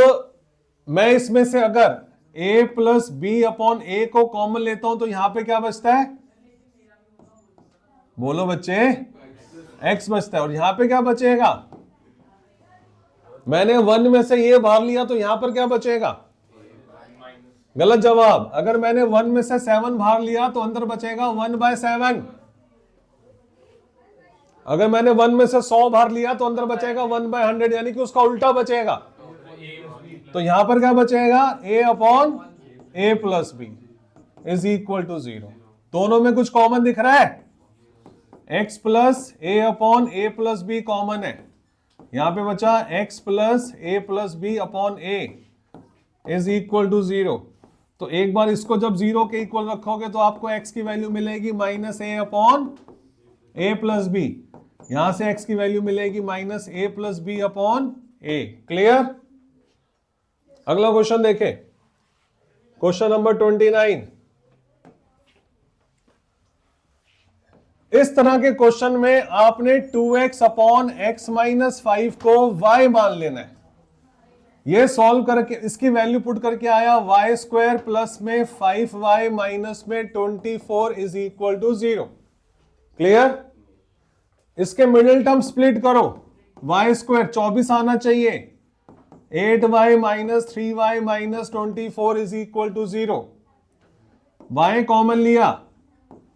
मैं इसमें से अगर a plus B upon A को कॉमन लेता हूं तो यहां पे क्या बचता है? बोलो बच्चे, x बचता है। और यहां पे क्या बचेगा? मैंने 1 में से ये बाहर लिया तो यहां पर क्या बचेगा? गलत जवाब। अगर मैंने 1 में से 7 बाहर लिया तो अंदर बचेगा 1/7। अगर मैंने 1 में से 100 बाहर लिया तो अंदर बचेगा 1/100, यानी कि उसका उल्टा बचेगा। तो यहां पर क्या बचेगा? a upon A plus B is equal to 0। दोनों में कुछ कॉमन दिख रहा है? x plus A upon A plus B common है, यहां पे बचा x plus A plus B upon A is equal to 0। तो एक बार इसको जब 0 के इक्वल रखोगे तो आपको x की वैल्यू मिलेगी -a upon A plus B, यहां से x की वैल्यू मिलेगी -a plus B upon A. Clear? अगला क्वेश्चन देखें, क्वेश्चन नंबर 29। इस तरह के क्वेश्चन में आपने 2x अपॉन x माइनस 5 को y मान लेना है। ये सॉल्व करके इसकी वैल्यू पुट करके आया y स्क्वायर प्लस में 5y माइनस में 24 इज इक्वल टू 0। क्लियर? इसके मिडिल टर्म स्प्लिट करो, वाई स्क्वायर 24 आना चाहिए, 8y minus 3y minus 24 is equal to 0। y common लिया,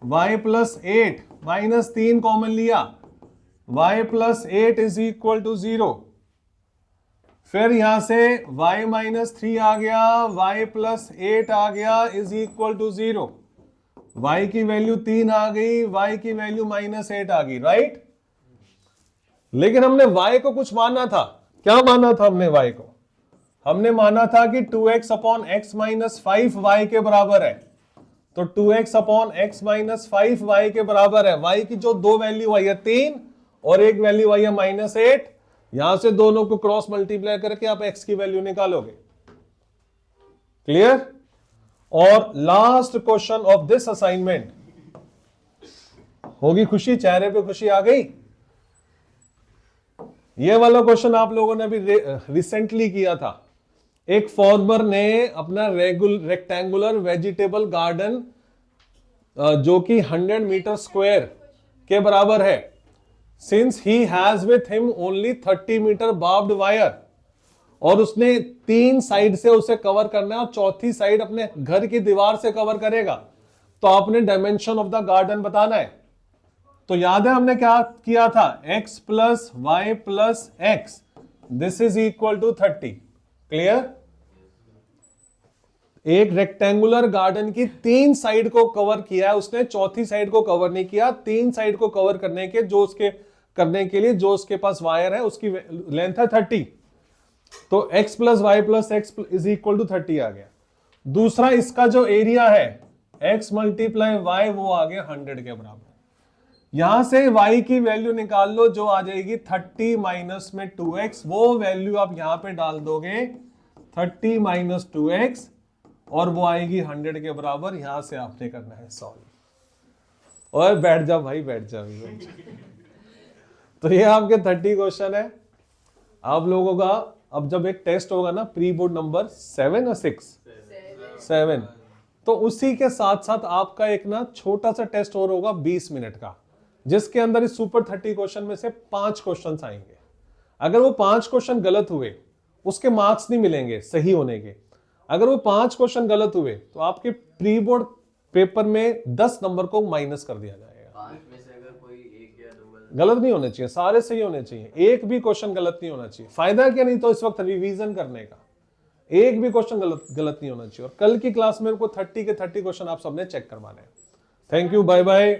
y प्लस 8 माइनस 3 कॉमन लिया, y plus 8 is equal to 0। फिर यहां से y माइनस 3 आ गया, y प्लस 8 आ गया इज इक्वल टू 0। y की वैल्यू 3 आ गई, y की वैल्यू माइनस 8 आ गई, राइट। लेकिन हमने y को कुछ माना था, क्या माना था हमने y को? हमने माना था कि 2x upon x minus 5y के बराबर है। तो 2x upon x minus 5y के बराबर है। y की जो दो वैल्यू आई है 3 और एक वैल्यू आई है माइनस 8, यहां से दोनों को क्रॉस मल्टीप्लाई करके आप x की वैल्यू निकालोगे। क्लियर? और last question of this assignment, होगी खुशी, चेहरे पे खुशी आ गई। ये वाला क्वेश्चन आप लोगों ने अभी रिसेंटली किया था। एक फार्मर ने अपना रेक्टेंगुलर वेजिटेबल गार्डन जो कि 100 मीटर स्क्वायर के बराबर है, since he has with him only 30 metre barbed wire, और उसने 3 साइड से उसे कवर करना है और चौथी साइड अपने घर की दीवार से कवर करेगा, तो आपने डायमेंशन ऑफ द गार्डन बताना है। तो याद है हमने क्या किया था, x plus Y plus X, this is equal to 30। Clear? एक रेक्टेंगुलर गार्डन की 3 साइड को कवर किया है उसने, चौथी साइड को कवर नहीं किया। 3 साइड को कवर करने के लिए जो उसके पास वायर है उसकी लेंथ है 30। तो x plus Y plus x is equal to 30 आ गया। दूसरा, इसका जो एरिया है x मल्टीप्लाई वाई, वो आ गया 100 के बराबर। यहां से y की वैल्यू निकाल लो, जो आ जाएगी 30 माइनस में 2x, वो वैल्यू आप यहां पे डाल दोगे 30 माइनस 2x, और वो आएगी 100 के बराबर। यहां से आपने करना है सॉल्व। और बैठ जाओ भाई, बैठ जाओ। तो ये आपके 30 क्वेश्चन है आप लोगों का। अब जब एक टेस्ट होगा ना, प्री बोर्ड नंबर 7 और 7, तो उसी के साथ साथ आपका एक ना छोटा सा टेस्ट और होगा 20 मिनट का, जिसके अंदर इस सुपर 30 क्वेश्चन में से 5 क्वेश्चन आएंगे। अगर वो 5 क्वेश्चन गलत हुए, उसके मार्क्स नहीं मिलेंगे सही होने के। अगर वो 5 क्वेश्चन गलत हुए तो आपके प्री बोर्ड पेपर में 10 नंबर को माइनस कर दिया जाएगा। 5 में से अगर कोई 1 या 2 गलत नहीं होने चाहिए, सारे सही होने चाहिए, एक भी क्वेश्चन गलत नहीं होना चाहिए। फायदा क्या, नहीं तो इस वक्त रिवीजन करने का, एक भी क्वेश्चन गलत नहीं होना चाहिए। और कल की क्लास में को 30 के 30 क्वेश्चन आप सबने चेक करवाने हैं। Thank you, bye bye.